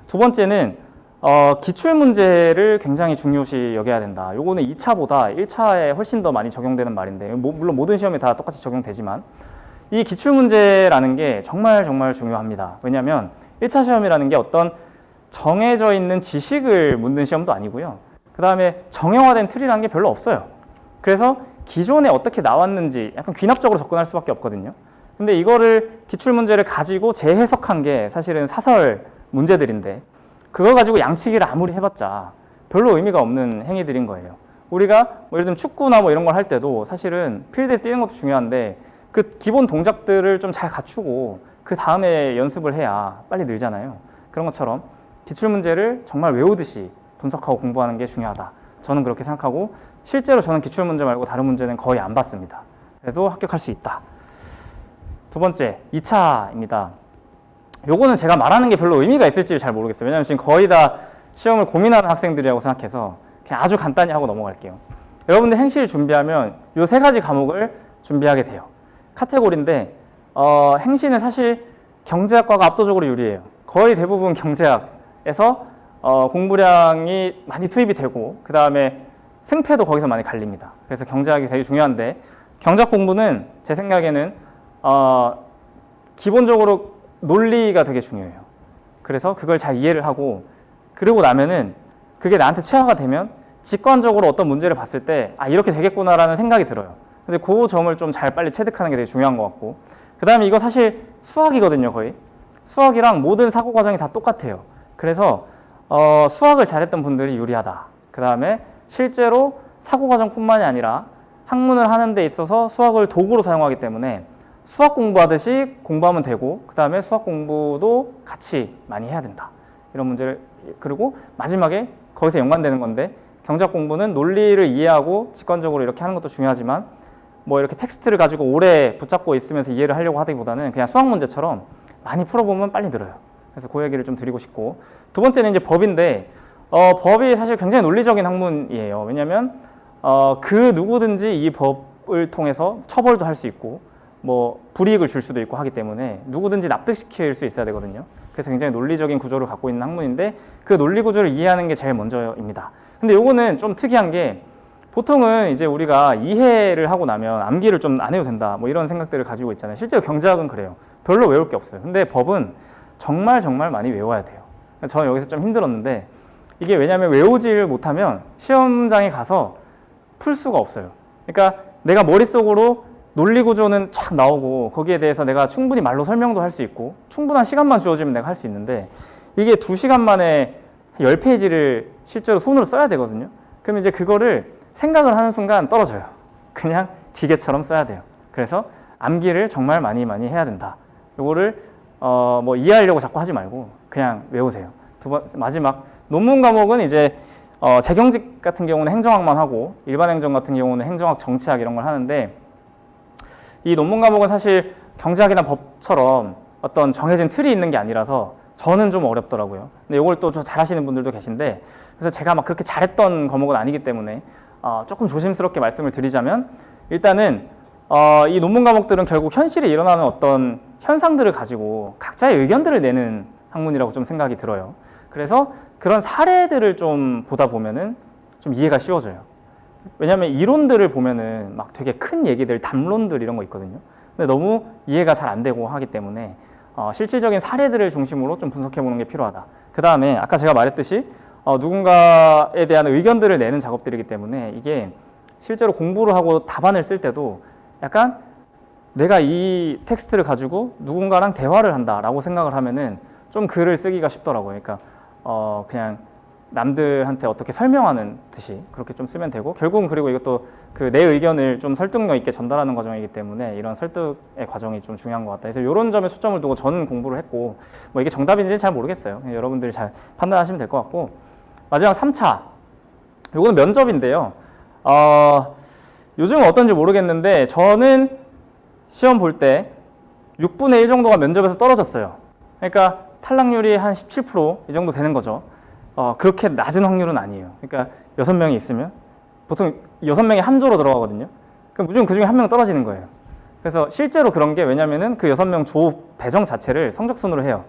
두 번째는 기출문제를 굉장히 중요시 여겨야 된다. 요거는 2차보다 1차에 훨씬 더 많이 적용되는 말인데, 물론 모든 시험에 다 똑같이 적용되지만 이 기출문제라는 게 정말 정말 중요합니다. 왜냐하면 1차 시험이라는 게 어떤 정해져 있는 지식을 묻는 시험도 아니고요. 그 다음에 정형화된 틀이라는 게 별로 없어요. 그래서 기존에 어떻게 나왔는지 약간 귀납적으로 접근할 수밖에 없거든요. 근데 이거를 기출문제를 가지고 재해석한 게 사실은 사설 문제들인데, 그거 가지고 양치기를 아무리 해봤자 별로 의미가 없는 행위들인 거예요. 우리가 뭐 예를 들면 축구나 뭐 이런 걸 할 때도 사실은 필드에 뛰는 것도 중요한데 그 기본 동작들을 좀 잘 갖추고 그 다음에 연습을 해야 빨리 늘잖아요. 그런 것처럼 기출문제를 정말 외우듯이 분석하고 공부하는 게 중요하다. 저는 그렇게 생각하고, 실제로 저는 기출문제 말고 다른 문제는 거의 안 봤습니다. 그래도 합격할 수 있다. 두 번째, 2차입니다. 요거는 제가 말하는 게 별로 의미가 있을지 잘 모르겠어요. 왜냐하면 지금 거의 다 시험을 고민하는 학생들이라고 생각해서 그냥 아주 간단히 하고 넘어갈게요. 여러분들 행실 준비하면 요 세 가지 과목을 준비하게 돼요. 카테고리인데 행시는 사실 경제학과가 압도적으로 유리해요. 거의 대부분 경제학에서 공부량이 많이 투입이 되고, 그 다음에 승패도 거기서 많이 갈립니다. 그래서 경제학이 되게 중요한데, 경제학 공부는 제 생각에는 기본적으로 논리가 되게 중요해요. 그래서 그걸 잘 이해를 하고, 그러고 나면은 그게 나한테 체화가 되면 직관적으로 어떤 문제를 봤을 때 아, 이렇게 되겠구나라는 생각이 들어요. 근데 그 점을 좀 잘 빨리 체득하는 게 되게 중요한 것 같고, 그 다음에 이거 사실 수학이거든요. 거의 수학이랑 모든 사고 과정이 다 똑같아요. 그래서 수학을 잘했던 분들이 유리하다. 그 다음에 실제로 사고 과정뿐만이 아니라 학문을 하는 데 있어서 수학을 도구로 사용하기 때문에 수학 공부하듯이 공부하면 되고, 그 다음에 수학 공부도 같이 많이 해야 된다. 이런 문제를, 그리고 마지막에 거기서 연관되는 건데, 경제학 공부는 논리를 이해하고 직관적으로 이렇게 하는 것도 중요하지만 뭐 이렇게 텍스트를 가지고 오래 붙잡고 있으면서 이해를 하려고 하기보다는 그냥 수학 문제처럼 많이 풀어보면 빨리 늘어요. 그래서 그 얘기를 좀 드리고 싶고, 두 번째는 이제 법인데, 법이 사실 굉장히 논리적인 학문이에요. 왜냐하면 그 누구든지 이 법을 통해서 처벌도 할 수 있고 뭐 불이익을 줄 수도 있고 하기 때문에 누구든지 납득시킬 수 있어야 되거든요. 그래서 굉장히 논리적인 구조를 갖고 있는 학문인데, 그 논리 구조를 이해하는 게 제일 먼저입니다. 근데 요거는 좀 특이한 게, 보통은 이제 우리가 이해를 하고 나면 암기를 좀 안 해도 된다 뭐 이런 생각들을 가지고 있잖아요. 실제로 경제학은 그래요. 별로 외울 게 없어요. 근데 법은 정말 정말 많이 외워야 돼요. 저는 여기서 좀 힘들었는데, 이게 왜냐하면 외우지를 못하면 시험장에 가서 풀 수가 없어요. 그러니까 내가 머릿속으로 논리 구조는 쫙 나오고 거기에 대해서 내가 충분히 말로 설명도 할 수 있고 충분한 시간만 주어지면 내가 할 수 있는데, 이게 2시간 만에 10페이지를 실제로 손으로 써야 되거든요. 그럼 이제 그거를 생각을 하는 순간 떨어져요. 그냥 기계처럼 써야 돼요. 그래서 암기를 정말 많이 많이 해야 된다. 요거를 뭐 이해하려고 자꾸 하지 말고 그냥 외우세요. 마지막 논문 과목은 이제 재경직 같은 경우는 행정학만 하고, 일반 행정 같은 경우는 행정학, 정치학 이런 걸 하는데, 이 논문 과목은 사실 경제학이나 법처럼 어떤 정해진 틀이 있는 게 아니라서 저는 좀 어렵더라고요. 근데 이걸 또 잘하시는 분들도 계신데, 그래서 제가 막 그렇게 잘했던 과목은 아니기 때문에 조금 조심스럽게 말씀을 드리자면, 일단은 이 논문 과목들은 결국 현실에 일어나는 어떤 현상들을 가지고 각자의 의견들을 내는 학문이라고 좀 생각이 들어요. 그래서 그런 사례들을 좀 보다 보면은 좀 이해가 쉬워져요. 왜냐하면 이론들을 보면은 막 되게 큰 얘기들, 담론들 이런 거 있거든요. 근데 너무 이해가 잘 안 되고 하기 때문에 실질적인 사례들을 중심으로 좀 분석해 보는 게 필요하다. 그 다음에 아까 제가 말했듯이 누군가에 대한 의견들을 내는 작업들이기 때문에 이게 실제로 공부를 하고 답안을 쓸 때도 약간 내가 이 텍스트를 가지고 누군가랑 대화를 한다라고 생각을 하면은 좀 글을 쓰기가 쉽더라고요. 그러니까 그냥 남들한테 어떻게 설명하는 듯이 그렇게 좀 쓰면 되고, 결국은 그리고 이것도 그 내 의견을 좀 설득력 있게 전달하는 과정이기 때문에 이런 설득의 과정이 좀 중요한 것 같다. 그래서 이런 점에 초점을 두고 저는 공부를 했고, 뭐 이게 정답인지는 잘 모르겠어요. 여러분들이 잘 판단하시면 될 것 같고, 마지막 3차. 요거는 면접인데요. 요즘은 어떤지 모르겠는데 저는 시험 볼 때 6분의 1 정도가 면접에서 떨어졌어요. 그러니까 탈락률이 한 17% 이 정도 되는 거죠. 그렇게 낮은 확률은 아니에요. 그러니까 6명이 있으면 보통 6명이 한 조로 들어가거든요. 그럼 무조건 그 중에 한 명 떨어지는 거예요. 그래서 실제로 그런 게, 왜냐면은 그 6명 조 배정 자체를 성적순으로 해요.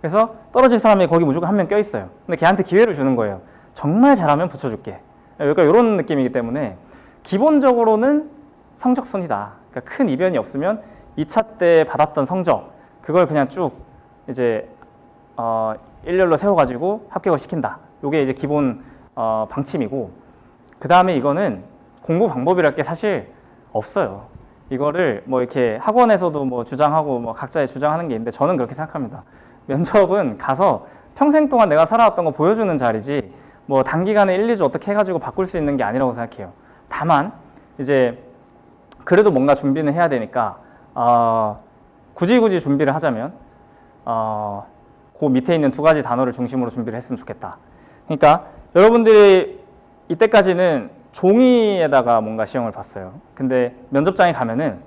그래서 떨어질 사람이 거기 무조건 한 명 껴있어요. 근데 걔한테 기회를 주는 거예요. 정말 잘하면 붙여줄게. 그러니까 이런 느낌이기 때문에 기본적으로는 성적순이다. 그러니까 큰 이변이 없으면 2차 때 받았던 성적, 그걸 그냥 쭉 이제 일렬로 세워가지고 합격을 시킨다. 이게 이제 기본 방침이고, 그 다음에 이거는 공부 방법이랄 게 사실 없어요. 이거를 뭐 이렇게 학원에서도 뭐 주장하고 뭐 각자의 주장하는 게 있는데, 저는 그렇게 생각합니다. 면접은 가서 평생 동안 내가 살아왔던 거 보여주는 자리지, 뭐 단기간에 1, 2주 어떻게 해가지고 바꿀 수 있는 게 아니라고 생각해요. 다만 이제 그래도 뭔가 준비는 해야 되니까 굳이 준비를 하자면 그 밑에 있는 2가지 단어를 중심으로 준비를 했으면 좋겠다. 그러니까 여러분들이 이때까지는 종이에다가 뭔가 시험을 봤어요. 근데 면접장에 가면은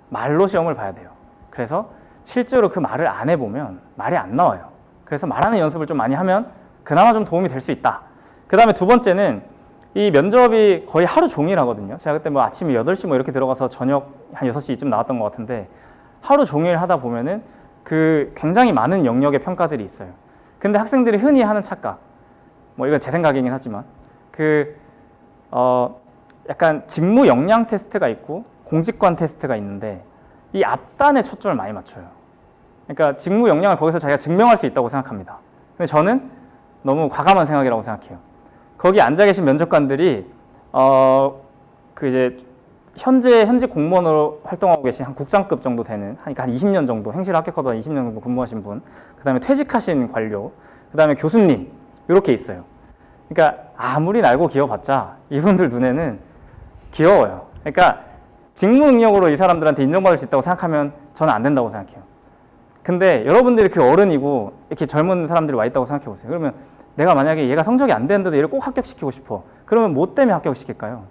말로 시험을 봐야 돼요. 그래서 실제로 그 말을 안 해보면 말이 안 나와요. 그래서 말하는 연습을 좀 많이 하면 그나마 좀 도움이 될 수 있다. 그 다음에 2번째는 이 면접이 거의 하루 종일 하거든요. 제가 그때 뭐 아침에 8시 뭐 이렇게 들어가서 저녁 한 6시쯤 나왔던 것 같은데, 하루 종일 하다 보면은 그 굉장히 많은 영역의 평가들이 있어요. 근데 학생들이 흔히 하는 착각, 뭐 이건 제 생각이긴 하지만, 약간 직무 역량 테스트가 있고 공직관 테스트가 있는데, 이 앞단에 초점을 많이 맞춰요. 그러니까 직무 역량을 거기서 자기가 증명할 수 있다고 생각합니다. 근데 저는 너무 과감한 생각이라고 생각해요. 거기 앉아 계신 면접관들이 그 이제 현직 공무원으로 활동하고 계신 한 국장급 정도 되는, 그러니까 한 20년 정도, 행실 합격하다 20년 정도 근무하신 분, 그 다음에 퇴직하신 관료, 그 다음에 교수님, 이렇게 있어요. 그러니까 아무리 날고 기어봤자 이분들 눈에는 귀여워요. 그러니까 직무 능력으로 이 사람들한테 인정받을 수 있다고 생각하면 저는 안 된다고 생각해요. 근데 여러분들이 그 어른이고 이렇게 젊은 사람들이 와 있다고 생각해 보세요. 그러면 내가 만약에 얘가 성적이 안 되는데도 얘를 꼭 합격시키고 싶어. 그러면 뭐 때문에 합격시킬까요?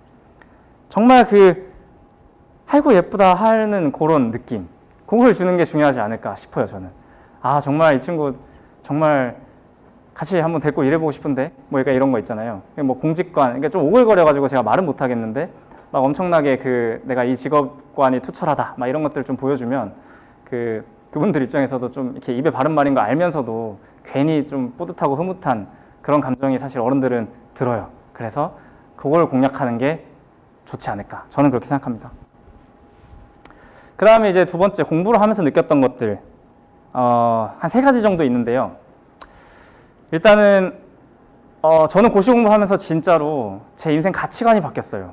정말 아이고 예쁘다 하는 그런 느낌, 그걸 주는 게 중요하지 않을까 싶어요. 저는 정말 이 친구 정말 같이 한번 데리고 일해보고 싶은데, 뭐 그러니까 이런 거 있잖아요. 뭐 공직관, 그러니까 좀 오글거려가지고 제가 말은 못 하겠는데 막 엄청나게 내가 이 직업관이 투철하다 막 이런 것들 좀 보여주면 그분들 입장에서도 좀 이렇게 입에 바른 말인 거 알면서도 괜히 좀 뿌듯하고 흐뭇한 그런 감정이 사실 어른들은 들어요. 그래서 그걸 공략하는 게 좋지 않을까, 저는 그렇게 생각합니다. 그 다음에 이제 2번째, 공부를 하면서 느꼈던 것들 한 3가지 정도 있는데요. 일단은 저는 고시 공부하면서 진짜로 제 인생 가치관이 바뀌었어요.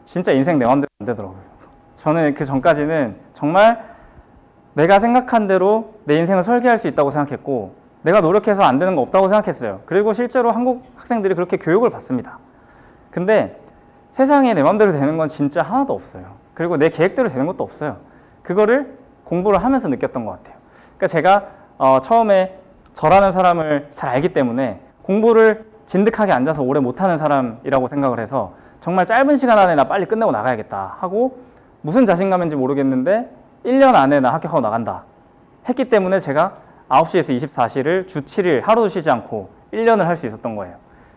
진짜 인생 내 맘대로 안 되더라고요. 저는 그 전까지는 정말 내가 생각한 대로 내 인생을 설계할 수 있다고 생각했고, 내가 노력해서 안 되는 거 없다고 생각했어요. 그리고 실제로 한국 학생들이 그렇게 교육을 받습니다. 근데 세상에 내 맘대로 되는 건 진짜 하나도 없어요. 그리고 내 계획대로 되는 것도 없어요. 그거를 공부를 하면서 느꼈던 것 같아요. 그러니까 제가 처음에 저라는 사람을 잘 알기 때문에 공부를 진득하게 앉아서 오래 못하는 사람이라고 생각을 해서 정말 짧은 시간 안에 나 빨리 끝내고 나가야겠다 하고, 무슨 자신감인지 모르겠는데 1년 안에 나 합격하고 나간다 했기 때문에 제가 9시에서 24시를 주 7일 하루도 쉬지 않고 1년을 할 수 있었던 거예요.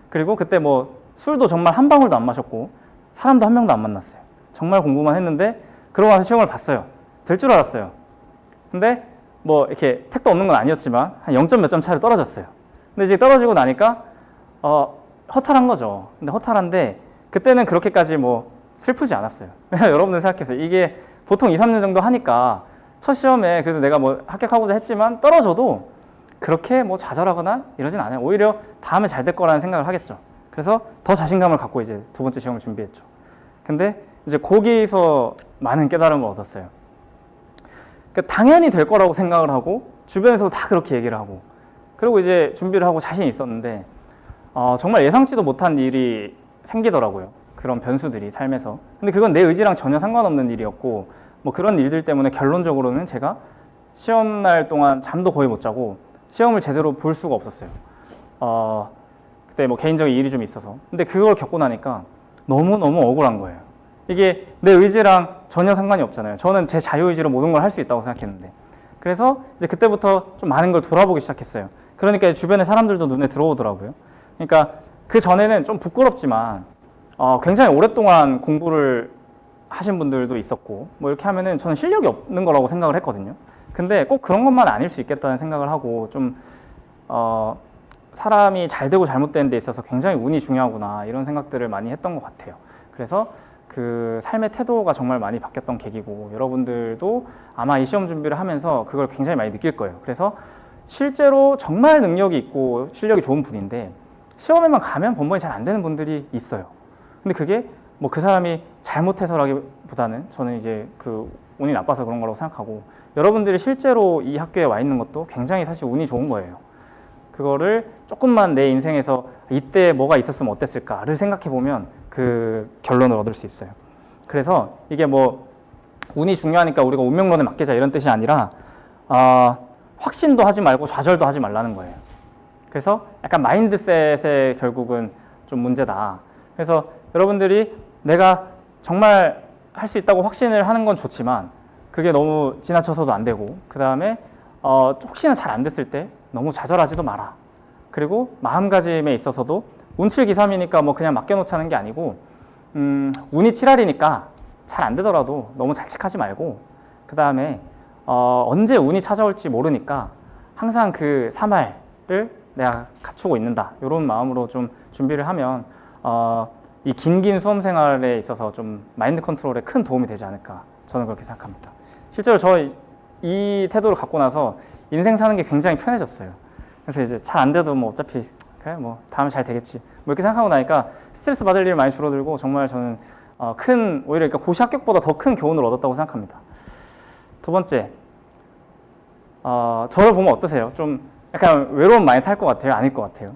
그리고 그때 뭐 술도 정말 한 방울도 안 마셨고 사람도 한 명도 안 만났어요. 정말 공부만 했는데 그러고 나서 시험을 봤어요. 될 줄 알았어요. 근데 뭐 이렇게 택도 없는 건 아니었지만 한 0점 몇 점 차이로 떨어졌어요. 근데 이제 떨어지고 나니까 허탈한 거죠. 근데 허탈한데 그때는 그렇게까지 뭐 슬프지 않았어요. 여러분들 생각해보세요. 이게 보통 2, 3년 정도 하니까 첫 시험에 그래도 내가 뭐 합격하고자 했지만 떨어져도 그렇게 뭐 좌절하거나 이러진 않아요. 오히려 다음에 잘 될 거라는 생각을 하겠죠. 그래서 더 자신감을 갖고 이제 2번째 시험을 준비했죠. 근데 이제 거기서 많은 깨달음을 얻었어요. 그러니까 당연히 될 거라고 생각을 하고 주변에서 다 그렇게 얘기를 하고 그리고 이제 준비를 하고 자신이 있었는데 정말 예상치도 못한 일이 생기더라고요. 그런 변수들이 삶에서. 근데 그건 내 의지랑 전혀 상관없는 일이었고 뭐 그런 일들 때문에 결론적으로는 제가 시험 날 동안 잠도 거의 못 자고 시험을 제대로 볼 수가 없었어요. 그때 뭐 개인적인 일이 좀 있어서. 근데 그걸 겪고 나니까 너무너무 억울한 거예요. 이게 내 의지랑 전혀 상관이 없잖아요. 저는 제 자유의지로 모든 걸 할 수 있다고 생각했는데. 그래서 이제 그때부터 좀 많은 걸 돌아보기 시작했어요. 그러니까 주변의 사람들도 눈에 들어오더라고요. 그러니까 그 전에는 좀 부끄럽지만 굉장히 오랫동안 공부를 하신 분들도 있었고 뭐 이렇게 하면은 저는 실력이 없는 거라고 생각을 했거든요. 근데 꼭 그런 것만 아닐 수 있겠다는 생각을 하고 좀 사람이 잘 되고 잘못되는 데 있어서 굉장히 운이 중요하구나 이런 생각들을 많이 했던 것 같아요. 그래서 그 삶의 태도가 정말 많이 바뀌었던 계기고 여러분들도 아마 이 시험 준비를 하면서 그걸 굉장히 많이 느낄 거예요. 그래서 실제로 정말 능력이 있고 실력이 좋은 분인데 시험에만 가면 번번이 잘 안 되는 분들이 있어요. 근데 그게 뭐 그 사람이 잘못해서라기보다는 저는 이제 그 운이 나빠서 그런 거라고 생각하고 여러분들이 실제로 이 학교에 와 있는 것도 굉장히 사실 운이 좋은 거예요. 그거를 조금만 내 인생에서 이때 뭐가 있었으면 어땠을까를 생각해 보면 그 결론을 얻을 수 있어요. 그래서 이게 뭐 운이 중요하니까 우리가 운명론에 맡기자 이런 뜻이 아니라 확신도 하지 말고 좌절도 하지 말라는 거예요. 그래서 약간 마인드셋에 결국은 좀 문제다. 그래서 여러분들이 내가 정말 할 수 있다고 확신을 하는 건 좋지만 그게 너무 지나쳐서도 안 되고 그 다음에 혹시나 잘 안 됐을 때 너무 좌절하지도 마라. 그리고 마음가짐에 있어서도 운칠기삼이니까 뭐 그냥 맡겨놓자는 게 아니고 운이 7할이니까 잘 안 되더라도 너무 자책하지 말고 그 다음에 언제 운이 찾아올지 모르니까 항상 그 3할을 내가 갖추고 있는다 이런 마음으로 좀 준비를 하면 이 긴 수험 생활에 있어서 좀 마인드 컨트롤에 큰 도움이 되지 않을까 저는 그렇게 생각합니다. 실제로 저 이 태도를 갖고 나서 인생 사는 게 굉장히 편해졌어요. 그래서 이제 잘 안 돼도 뭐 어차피 그래 뭐 다음에 잘 되겠지 뭐 이렇게 생각하고 나니까 스트레스 받을 일 많이 줄어들고 정말 저는 오히려 그러니까 고시 합격보다 더 큰 교훈을 얻었다고 생각합니다. 두 번째, 저를 보면 어떠세요? 좀 약간 외로움 많이 탈 것 같아요? 아닐 것 같아요?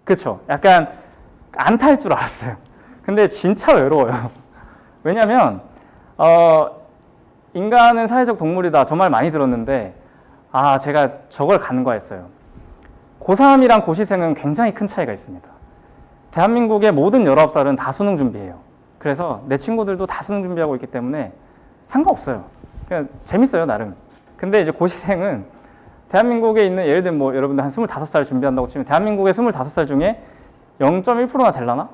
그렇죠. 약간 안 탈 줄 알았어요. 근데 진짜 외로워요. 왜냐면 인간은 사회적 동물이다. 저 말 많이 들었는데 제가 저걸 간과했어요. 고3이랑 고시생은 굉장히 큰 차이가 있습니다. 대한민국의 모든 19살은 다 수능 준비해요. 그래서 내 친구들도 다 수능 준비하고 있기 때문에 상관없어요. 그냥 재밌어요, 나름. 근데 이제 고시생은 대한민국에 있는 예를 들면 뭐 여러분들 한 25살 준비한다고 치면 대한민국의 25살 중에 0.1%나 될라나?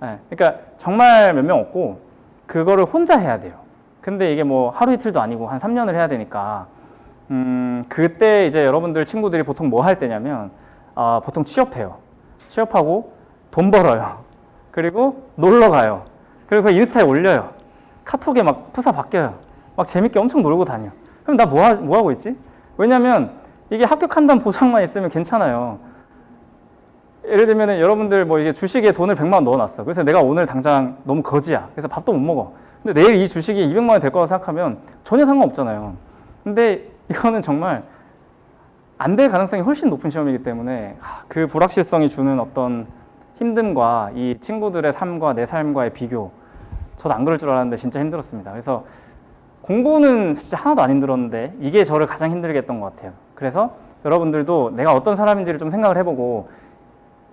네, 그러니까 정말 몇 명 없고 그거를 혼자 해야 돼요. 근데 이게 뭐 하루 이틀도 아니고 한 3년을 해야 되니까 그때 이제 여러분들 친구들이 보통 뭐 할 때냐면 보통 취업해요. 취업하고 돈 벌어요. 그리고 놀러 가요. 그리고 그 인스타에 올려요. 카톡에 막 프사 바뀌어요. 막 재밌게 엄청 놀고 다녀. 그럼 나 뭐 하고 있지? 왜냐면 이게 합격한다는 보장만 있으면 괜찮아요. 예를 들면 여러분들 뭐 이게 주식에 돈을 100만 원 넣어놨어. 그래서 내가 오늘 당장 너무 거지야. 그래서 밥도 못 먹어. 근데 내일 이 주식이 200만 원이 될 거라고 생각하면 전혀 상관없잖아요. 근데 이거는 정말 안 될 가능성이 훨씬 높은 시험이기 때문에 그 불확실성이 주는 어떤 힘듦과 이 친구들의 삶과 내 삶과의 비교, 저도 안 그럴 줄 알았는데 진짜 힘들었습니다. 그래서 공부는 진짜 하나도 안 힘들었는데 이게 저를 가장 힘들게 했던 것 같아요. 그래서 여러분들도 내가 어떤 사람인지를 좀 생각을 해보고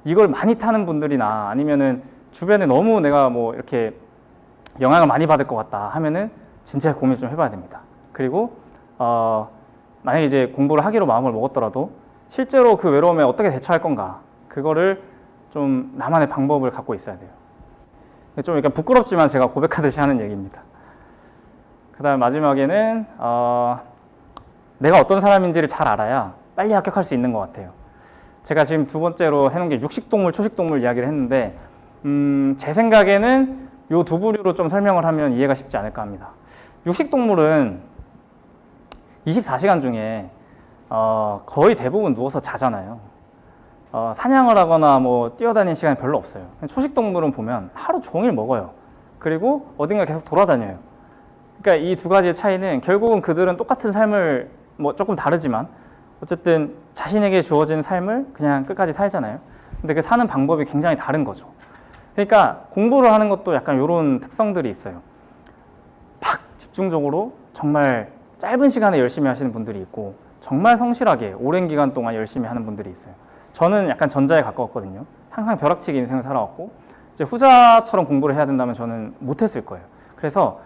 이걸 많이 타는 분들이나 아니면은 주변에 너무 내가 뭐 이렇게 영향을 많이 받을 것 같다 하면은 진짜 고민 좀 해봐야 됩니다. 그리고 만약에 이제 공부를 하기로 마음을 먹었더라도 실제로 그 외로움에 어떻게 대처할 건가 그거를 좀 나만의 방법을 갖고 있어야 돼요. 좀 약간 부끄럽지만 제가 고백하듯이 하는 얘기입니다. 그 다음 마지막에는 내가 어떤 사람인지를 잘 알아야 빨리 합격할 수 있는 것 같아요. 제가 지금 두 번째로 해놓은 게 육식동물, 초식동물 이야기를 했는데 제 생각에는 요 두 부류로 좀 설명을 하면 이해가 쉽지 않을까 합니다. 육식동물은 24시간 중에 거의 대부분 누워서 자잖아요. 사냥을 하거나 뭐 뛰어다니는 시간이 별로 없어요. 초식동물은 보면 하루 종일 먹어요. 그리고 어딘가 계속 돌아다녀요. 그러니까 이 두 가지의 차이는 결국은 그들은 똑같은 삶을 뭐 조금 다르지만 어쨌든 자신에게 주어진 삶을 그냥 끝까지 살잖아요. 근데 그 사는 방법이 굉장히 다른 거죠. 그러니까 공부를 하는 것도 약간 이런 특성들이 있어요. 막 집중적으로 정말 짧은 시간에 열심히 하시는 분들이 있고 정말 성실하게 오랜 기간 동안 열심히 하는 분들이 있어요. 저는 약간 전자에 가까웠거든요. 항상 벼락치기 인생을 살아왔고 이제 후자처럼 공부를 해야 된다면 저는 못했을 거예요. 그래서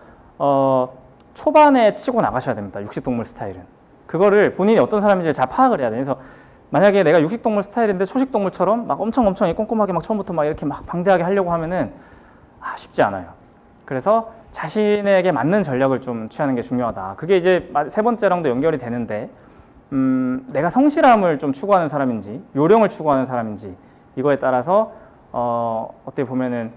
초반에 치고 나가셔야 됩니다. 육식동물 스타일은. 그거를 본인이 어떤 사람인지 잘 파악을 해야 돼요. 그래서 만약에 내가 육식동물 스타일인데 초식동물처럼 막 엄청 꼼꼼하게 막 처음부터 막 이렇게 막 방대하게 하려고 하면은 쉽지 않아요. 그래서 자신에게 맞는 전략을 좀 취하는 게 중요하다. 그게 이제 세 번째랑도 연결이 되는데 내가 성실함을 좀 추구하는 사람인지 요령을 추구하는 사람인지 이거에 따라서 어떻게 보면은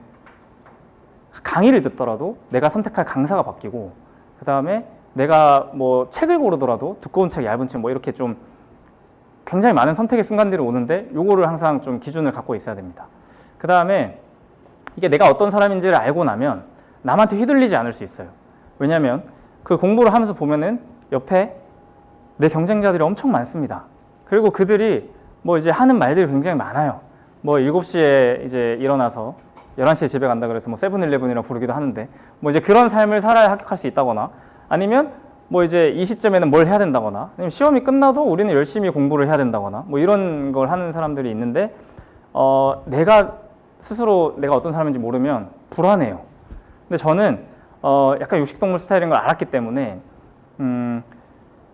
강의를 듣더라도 내가 선택할 강사가 바뀌고 그 다음에 내가 뭐 책을 고르더라도 두꺼운 책, 얇은 책 뭐 이렇게 좀 굉장히 많은 선택의 순간들이 오는데 요거를 항상 좀 기준을 갖고 있어야 됩니다. 그 다음에 이게 내가 어떤 사람인지를 알고 나면 남한테 휘둘리지 않을 수 있어요. 왜냐하면 그 공부를 하면서 보면은 옆에 내 경쟁자들이 엄청 많습니다. 그리고 그들이 뭐 이제 하는 말들이 굉장히 많아요. 뭐 7시에 이제 일어나서 11시에 집에 간다 그래서 뭐 세븐일레븐이라 부르기도 하는데 뭐 이제 그런 삶을 살아야 합격할 수 있다거나 아니면 뭐 이제 이 시점에는 뭘 해야 된다거나 아니면 시험이 끝나도 우리는 열심히 공부를 해야 된다거나 뭐 이런 걸 하는 사람들이 있는데 내가 스스로 내가 어떤 사람인지 모르면 불안해요. 근데 저는 약간 육식동물 스타일인 걸 알았기 때문에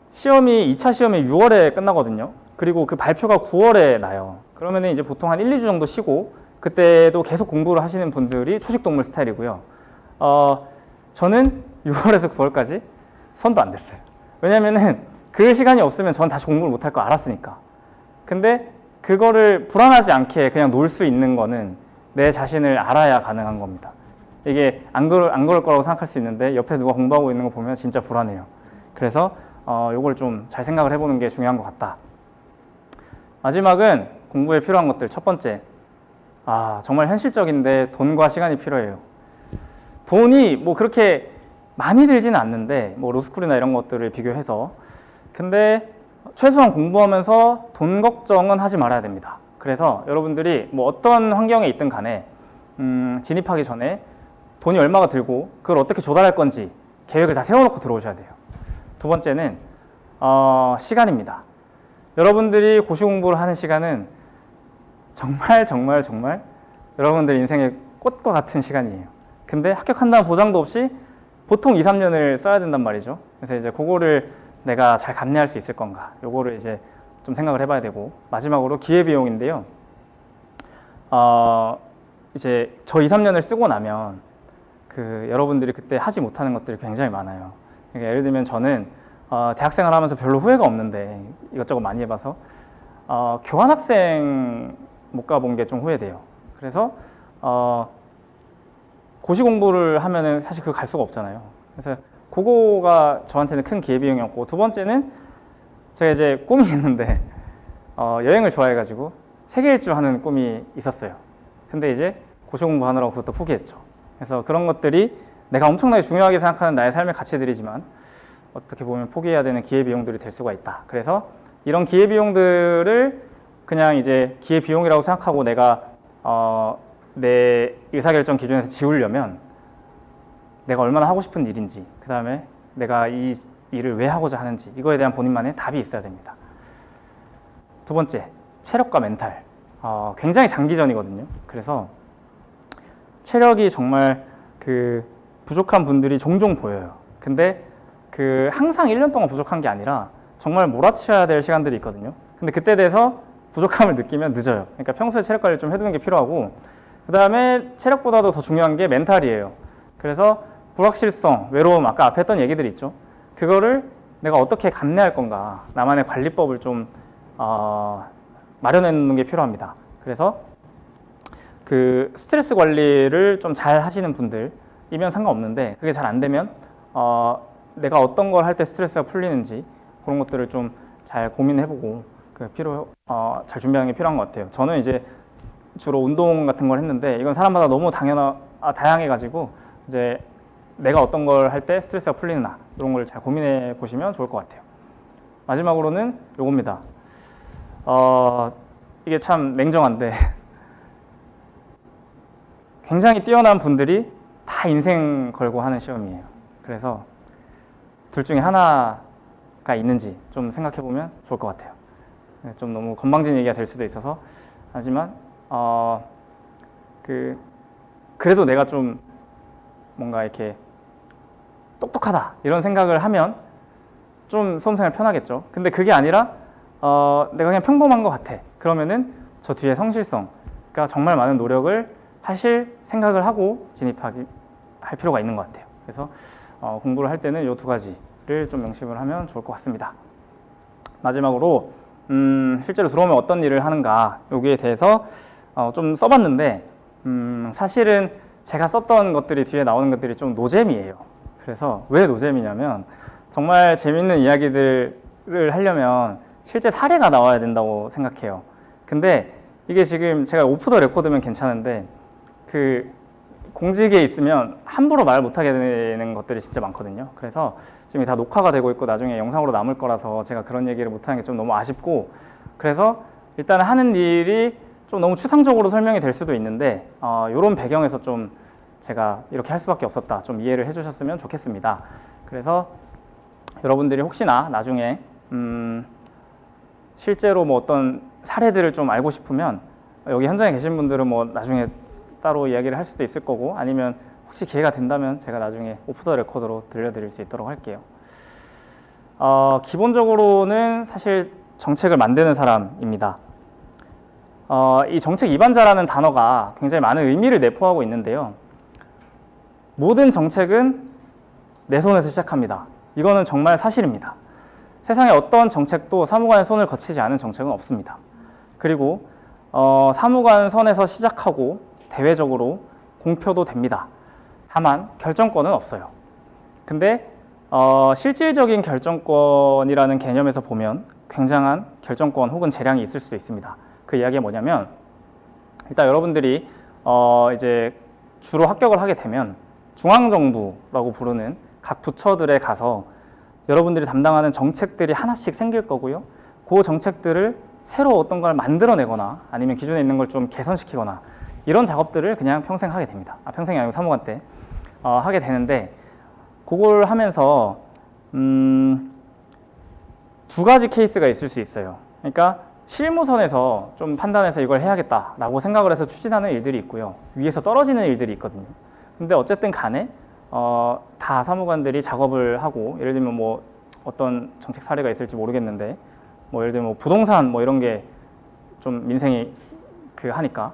시험이 2차 시험이 6월에 끝나거든요. 그리고 그 발표가 9월에 나요. 그러면 이제 보통 한 1, 2주 정도 쉬고 그때도 계속 공부를 하시는 분들이 초식동물 스타일이고요. 저는 6월에서 9월까지 선도 안 됐어요. 왜냐면은 그 시간이 없으면 전 다시 공부를 못할 거 알았으니까. 근데 그거를 불안하지 않게 그냥 놀 수 있는 거는 내 자신을 알아야 가능한 겁니다. 이게 안 그럴 거라고 생각할 수 있는데 옆에 누가 공부하고 있는 거 보면 진짜 불안해요. 그래서 요걸 좀 잘 생각을 해보는 게 중요한 것 같다. 마지막은 공부에 필요한 것들. 첫 번째, 정말 현실적인데 돈과 시간이 필요해요. 돈이 뭐 그렇게 많이 들지는 않는데 뭐 로스쿨이나 이런 것들을 비교해서 근데 최소한 공부하면서 돈 걱정은 하지 말아야 됩니다. 그래서 여러분들이 뭐 어떤 환경에 있든 간에 진입하기 전에 돈이 얼마가 들고 그걸 어떻게 조달할 건지 계획을 다 세워놓고 들어오셔야 돼요. 두 번째는 시간입니다. 여러분들이 고시 공부를 하는 시간은 정말 여러분들 인생의 꽃과 같은 시간이에요. 근데 합격한다는 보장도 없이 보통 2, 3년을 써야 된단 말이죠. 그래서 이제 그거를 내가 잘 감내할 수 있을 건가 요거를 이제 좀 생각을 해봐야 되고 마지막으로 기회비용인데요. 이제 저 2, 3년을 쓰고 나면 여러분들이 그때 하지 못하는 것들이 굉장히 많아요. 그러니까 예를 들면 저는 대학생활 하면서 별로 후회가 없는데 이것저것 많이 해봐서 교환학생 못 가본 게 좀 후회돼요. 그래서 고시 공부를 하면은 사실 그거 갈 수가 없잖아요. 그래서 그거가 저한테는 큰 기회비용이었고 두 번째는 제가 이제 꿈이 있는데 여행을 좋아해가지고 세계 일주 하는 꿈이 있었어요. 근데 이제 고시 공부하느라고 그것도 포기했죠. 그래서 그런 것들이 내가 엄청나게 중요하게 생각하는 나의 삶의 가치들이지만 어떻게 보면 포기해야 되는 기회비용들이 될 수가 있다. 그래서 이런 기회비용들을 그냥 이제 기회비용이라고 생각하고 내가 내 의사결정 기준에서 지우려면 내가 얼마나 하고 싶은 일인지 그 다음에 내가 이 일을 왜 하고자 하는지 이거에 대한 본인만의 답이 있어야 됩니다. 두 번째, 체력과 멘탈. 굉장히 장기전이거든요. 그래서 체력이 정말 부족한 분들이 종종 보여요. 근데 항상 1년 동안 부족한 게 아니라 정말 몰아치워야 될 시간들이 있거든요. 근데 그때 돼서 부족함을 느끼면 늦어요. 그러니까 평소에 체력 관리를 좀 해두는 게 필요하고 그 다음에 체력보다도 더 중요한 게 멘탈이에요. 그래서 불확실성, 외로움, 아까 앞에 했던 얘기들이 있죠. 그거를 내가 어떻게 감내할 건가 나만의 관리법을 좀 마련해 놓는 게 필요합니다. 그래서 스트레스 관리를 좀 잘 하시는 분들이면 상관없는데 그게 잘 안 되면 내가 어떤 걸 할 때 스트레스가 풀리는지 그런 것들을 좀 잘 고민해보고 잘 준비하는 게 필요한 것 같아요. 저는 이제 주로 운동 같은 걸 했는데 이건 사람마다 너무 다양해가지고 이제 내가 어떤 걸 할 때 스트레스가 풀리나 이런 걸 잘 고민해 보시면 좋을 것 같아요. 마지막으로는 요겁니다. 이게 참 냉정한데 굉장히 뛰어난 분들이 다 인생 걸고 하는 시험이에요. 그래서 둘 중에 하나가 있는지 좀 생각해 보면 좋을 것 같아요. 좀 너무 건방진 얘기가 될 수도 있어서 하지만 그래도 내가 좀 뭔가 이렇게 똑똑하다 이런 생각을 하면 좀 수험생활 편하겠죠. 근데 그게 아니라 내가 그냥 평범한 것 같아. 그러면은 저 뒤에 성실성, 그러니까 정말 많은 노력을 하실 생각을 하고 할 필요가 있는 것 같아요. 그래서 공부를 할 때는 이 두 가지를 좀 명심을 하면 좋을 것 같습니다. 마지막으로 실제로 들어오면 어떤 일을 하는가 여기에 대해서 좀 써봤는데 사실은 제가 썼던 것들이 뒤에 나오는 것들이 좀 노잼이에요. 그래서 왜 노잼이냐면 정말 재밌는 이야기들을 하려면 실제 사례가 나와야 된다고 생각해요. 근데 이게 지금 제가 오프 더 레코드면 괜찮은데 공직에 있으면 함부로 말 못하게 되는 것들이 진짜 많거든요. 그래서 지금 다 녹화가 되고 있고 나중에 영상으로 남을 거라서 제가 그런 얘기를 못하는 게 좀 너무 아쉽고, 그래서 일단 하는 일이 좀 너무 추상적으로 설명이 될 수도 있는데 이런 배경에서 좀 제가 이렇게 할 수밖에 없었다 좀 이해를 해주셨으면 좋겠습니다. 그래서 여러분들이 혹시나 나중에 실제로 뭐 어떤 사례들을 좀 알고 싶으면 여기 현장에 계신 분들은 뭐 나중에 따로 이야기를 할 수도 있을 거고, 아니면 혹시 기회가 된다면 제가 나중에 오프 더 레코드로 들려드릴 수 있도록 할게요. 기본적으로는 사실 정책을 만드는 사람입니다. 이 정책 입안자라는 단어가 굉장히 많은 의미를 내포하고 있는데요. 모든 정책은 내 손에서 시작합니다. 이거는 정말 사실입니다. 세상에 어떤 정책도 사무관의 손을 거치지 않은 정책은 없습니다. 그리고 사무관 선에서 시작하고 대외적으로 공표도 됩니다. 다만 결정권은 없어요. 근데 실질적인 결정권이라는 개념에서 보면 굉장한 결정권 혹은 재량이 있을 수도 있습니다. 그 이야기가 뭐냐면, 일단 여러분들이 이제 주로 합격을 하게 되면 중앙정부라고 부르는 각 부처들에 가서 여러분들이 담당하는 정책들이 하나씩 생길 거고요. 그 정책들을 새로 어떤 걸 만들어내거나 아니면 기존에 있는 걸 좀 개선시키거나 이런 작업들을 그냥 평생 하게 됩니다. 평생이 아니고 사무관 때 하게 되는데, 그걸 하면서 두 가지 케이스가 있을 수 있어요. 그러니까 실무선에서 좀 판단해서 이걸 해야겠다라고 생각을 해서 추진하는 일들이 있고요. 위에서 떨어지는 일들이 있거든요. 근데 어쨌든 간에 다 사무관들이 작업을 하고, 예를 들면 뭐 어떤 정책 사례가 있을지 모르겠는데 뭐 예를 들면 뭐 부동산 뭐 이런 게 좀 민생이 하니까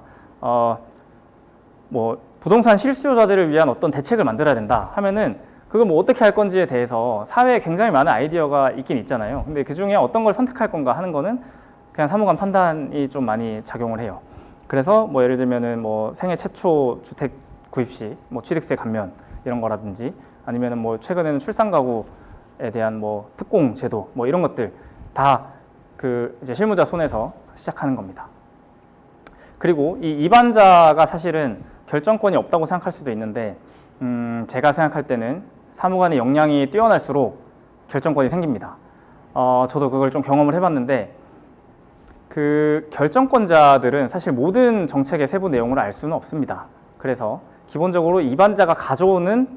뭐 부동산 실수요자들을 위한 어떤 대책을 만들어야 된다 하면은 그걸 뭐 어떻게 할 건지에 대해서 사회에 굉장히 많은 아이디어가 있긴 있잖아요. 근데 그 중에 어떤 걸 선택할 건가 하는 거는 그냥 사무관 판단이 좀 많이 작용을 해요. 그래서 뭐 예를 들면은 뭐 생애 최초 주택 구입 시 뭐 취득세 감면 이런 거라든지, 아니면은 뭐 최근에는 출산 가구에 대한 뭐 특공 제도 뭐 이런 것들 다 이제 실무자 손에서 시작하는 겁니다. 그리고 이 입안자가 사실은 결정권이 없다고 생각할 수도 있는데 제가 생각할 때는 사무관의 역량이 뛰어날수록 결정권이 생깁니다. 저도 그걸 좀 경험을 해봤는데 결정권자들은 사실 모든 정책의 세부 내용을 알 수는 없습니다. 그래서 기본적으로 입안자가 가져오는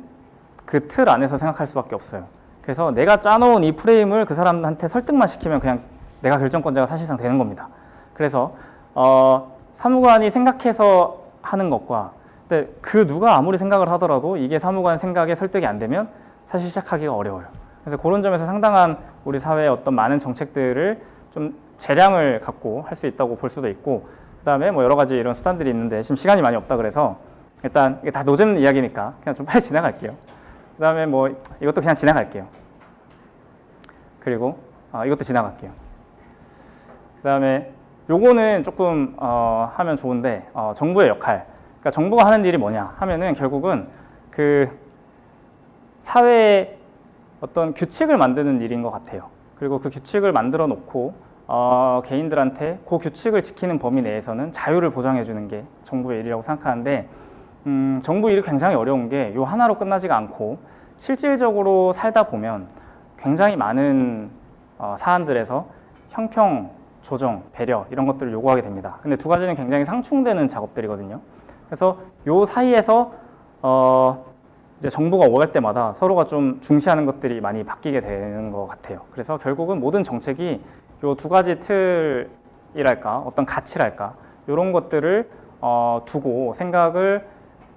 그 틀 안에서 생각할 수밖에 없어요. 그래서 내가 짜놓은 이 프레임을 그 사람한테 설득만 시키면 그냥 내가 결정권자가 사실상 되는 겁니다. 그래서 사무관이 생각해서 하는 것과, 근데 누가 아무리 생각을 하더라도 이게 사무관 생각에 설득이 안 되면 사실 시작하기가 어려워요. 그래서 그런 점에서 상당한 우리 사회의 어떤 많은 정책들을 좀 재량을 갖고 할 수 있다고 볼 수도 있고, 그 다음에 뭐 여러 가지 이런 수단들이 있는데 지금 시간이 많이 없다 그래서 일단 이게 다 노잼 이야기니까 그냥 좀 빨리 지나갈게요. 그 다음에 뭐 이것도 그냥 지나갈게요. 그리고 이것도 지나갈게요. 그 다음에 요거는 조금 하면 좋은데, 정부의 역할. 그러니까 정부가 하는 일이 뭐냐 하면은 결국은 사회에 어떤 규칙을 만드는 일인 것 같아요. 그리고 그 규칙을 만들어 놓고 개인들한테 그 규칙을 지키는 범위 내에서는 자유를 보장해 주는 게 정부의 일이라고 생각하는데, 정부 일이 굉장히 어려운 게 요 하나로 끝나지가 않고 실질적으로 살다 보면 굉장히 많은 사안들에서 형평, 조정, 배려 이런 것들을 요구하게 됩니다. 근데 두 가지는 굉장히 상충되는 작업들이거든요. 그래서 요 사이에서 이제 정부가 오갈 때마다 서로가 좀 중시하는 것들이 많이 바뀌게 되는 것 같아요. 그래서 결국은 모든 정책이 요 두 가지 틀이랄까, 어떤 가치랄까, 이런 것들을 두고 생각을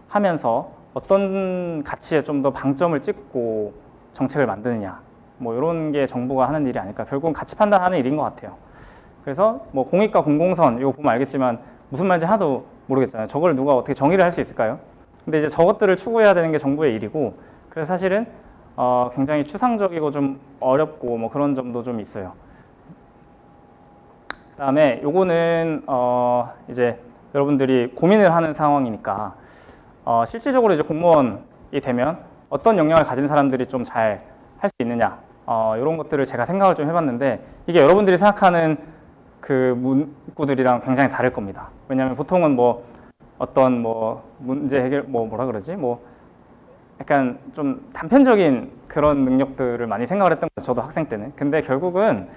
하면서 어떤 가치에 좀 더 방점을 찍고 정책을 만드느냐, 뭐 이런 게 정부가 하는 일이 아닐까. 결국은 가치 판단하는 일인 것 같아요. 그래서 뭐 공익과 공공선 이거 보면 알겠지만 무슨 말인지 하나도 모르겠잖아요. 저걸 누가 어떻게 정의를 할 수 있을까요? 근데 이제 저것들을 추구해야 되는 게 정부의 일이고, 그래서 사실은 굉장히 추상적이고 좀 어렵고 뭐 그런 점도 좀 있어요. 그다음에 요거는 이제 여러분들이 고민을 하는 상황이니까 실질적으로 이제 공무원이 되면 어떤 역량을 가진 사람들이 좀 잘 할 수 있느냐, 이런 것들을 제가 생각을 좀 해봤는데 이게 여러분들이 생각하는 그 문구들이랑 굉장히 다를 겁니다. 왜냐하면 보통은 뭐 어떤 뭐 문제 해결 뭐라 그러지, 뭐 약간 좀 단편적인 그런 능력들을 많이 생각을 했던 거죠. 저도 학생 때는. 근데 결국은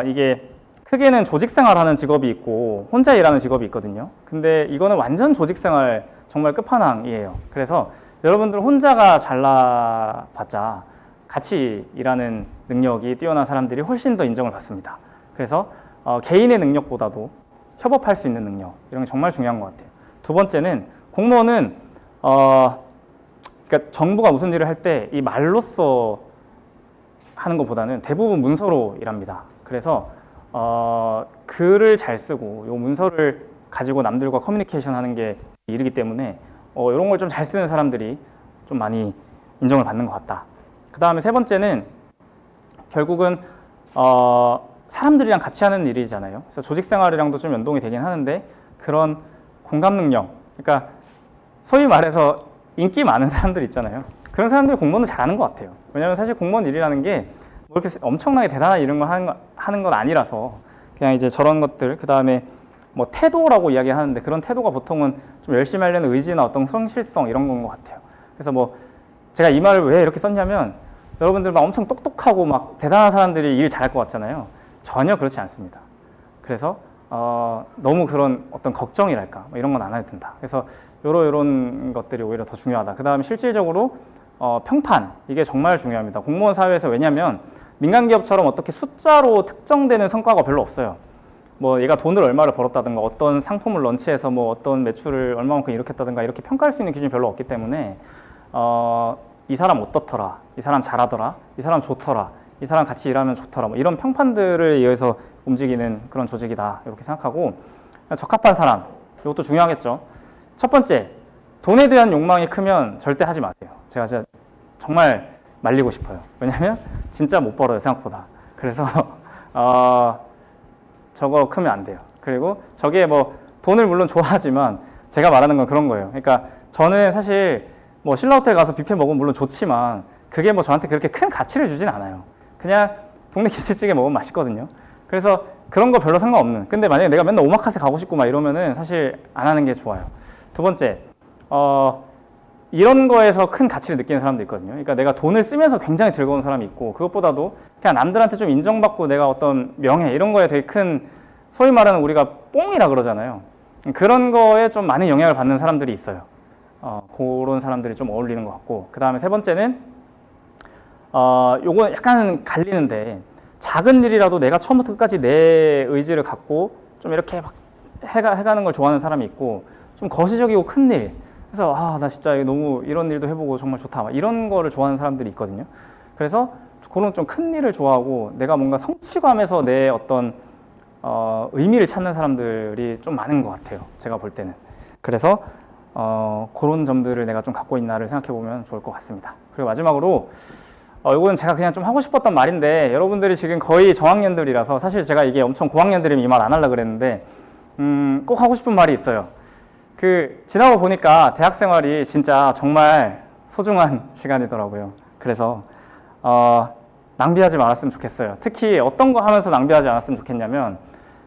이게 크게는 조직생활하는 직업이 있고 혼자 일하는 직업이 있거든요. 근데 이거는 완전 조직생활 정말 끝판왕이에요. 그래서 여러분들 혼자가 잘나봤자 같이 일하는 능력이 뛰어난 사람들이 훨씬 더 인정을 받습니다. 그래서 개인의 능력보다도 협업할 수 있는 능력, 이런 게 정말 중요한 것 같아요. 두 번째는 공무원은 그러니까 정부가 무슨 일을 할 때 이 말로써 하는 것보다는 대부분 문서로 일합니다. 그래서 글을 잘 쓰고 요 문서를 가지고 남들과 커뮤니케이션 하는 게 일이기 때문에 이런 걸 좀 잘 쓰는 사람들이 좀 많이 인정을 받는 것 같다. 그 다음에 세 번째는 결국은 사람들이랑 같이 하는 일이잖아요. 그래서 조직 생활이랑도 좀 연동이 되긴 하는데 그런 공감 능력, 그러니까 소위 말해서 인기 많은 사람들 있잖아요. 그런 사람들이 공무원을 잘하는 것 같아요. 왜냐하면 사실 공무원 일이라는 게 뭐 이렇게 엄청나게 대단한 이런 걸 하는 건 아니라서 그냥 이제 저런 것들, 그 다음에 뭐 태도라고 이야기하는데 그런 태도가 보통은 좀 열심히 하려는 의지나 어떤 성실성 이런 건 것 같아요. 그래서 뭐 제가 이 말을 왜 이렇게 썼냐면 여러분들 막 엄청 똑똑하고 막 대단한 사람들이 일 잘할 것 같잖아요. 전혀 그렇지 않습니다. 그래서 너무 그런 어떤 걱정이랄까 뭐 이런 건 안 해도 된다. 그래서 이런 것들이 오히려 더 중요하다. 그 다음에 실질적으로 평판, 이게 정말 중요합니다. 공무원 사회에서. 왜냐하면 민간기업처럼 어떻게 숫자로 특정되는 성과가 별로 없어요. 뭐 얘가 돈을 얼마를 벌었다든가 어떤 상품을 런치해서 뭐 어떤 매출을 얼마만큼 일으켰다든가 이렇게 평가할 수 있는 기준이 별로 없기 때문에 이 사람 어떻더라, 이 사람 잘하더라, 이 사람 좋더라, 이 사람 같이 일하면 좋더라, 뭐 이런 평판들을 의해서 움직이는 그런 조직이다, 이렇게 생각하고. 적합한 사람, 이것도 중요하겠죠. 첫 번째, 돈에 대한 욕망이 크면 절대 하지 마세요. 제가 진짜 정말 말리고 싶어요. 왜냐면 진짜 못 벌어요, 생각보다. 그래서 저거 크면 안 돼요. 그리고 저게 뭐 돈을 물론 좋아하지만 제가 말하는 건 그런 거예요. 그러니까 저는 사실 뭐 신라호텔 가서 뷔페 먹으면 물론 좋지만 그게 뭐 저한테 그렇게 큰 가치를 주진 않아요. 그냥 동네 김치찌개 먹으면 맛있거든요. 그래서 그런 거 별로 상관없는. 근데 만약에 내가 맨날 오마카세 가고 싶고 막 이러면은 사실 안 하는 게 좋아요. 두 번째, 이런 거에서 큰 가치를 느끼는 사람도 있거든요. 그러니까 내가 돈을 쓰면서 굉장히 즐거운 사람이 있고, 그것보다도 그냥 남들한테 좀 인정받고 내가 어떤 명예 이런 거에 되게 큰, 소위 말하는 우리가 뽕이라 그러잖아요. 그런 거에 좀 많은 영향을 받는 사람들이 있어요. 그런 사람들이 좀 어울리는 것 같고. 그 다음에 세 번째는 요거 약간 갈리는데, 작은 일이라도 내가 처음부터 끝까지 내 의지를 갖고 좀 이렇게 막 해가는 걸 좋아하는 사람이 있고, 좀 거시적이고 큰 일, 그래서 나 진짜 너무 이런 일도 해보고 정말 좋다, 막 이런 거를 좋아하는 사람들이 있거든요. 그래서 그런 좀 큰 일을 좋아하고 내가 뭔가 성취감에서 내 어떤 의미를 찾는 사람들이 좀 많은 것 같아요, 제가 볼 때는. 그래서 그런 점들을 내가 좀 갖고 있나를 생각해 보면 좋을 것 같습니다. 그리고 마지막으로 이건 제가 그냥 좀 하고 싶었던 말인데, 여러분들이 지금 거의 저학년들이라서 사실 제가 이게 엄청 고학년들이면 이 말 안 하려고 그랬는데 꼭 하고 싶은 말이 있어요. 지나고 보니까 대학 생활이 진짜 정말 소중한 시간이더라고요. 그래서 낭비하지 말았으면 좋겠어요. 특히 어떤 거 하면서 낭비하지 않았으면 좋겠냐면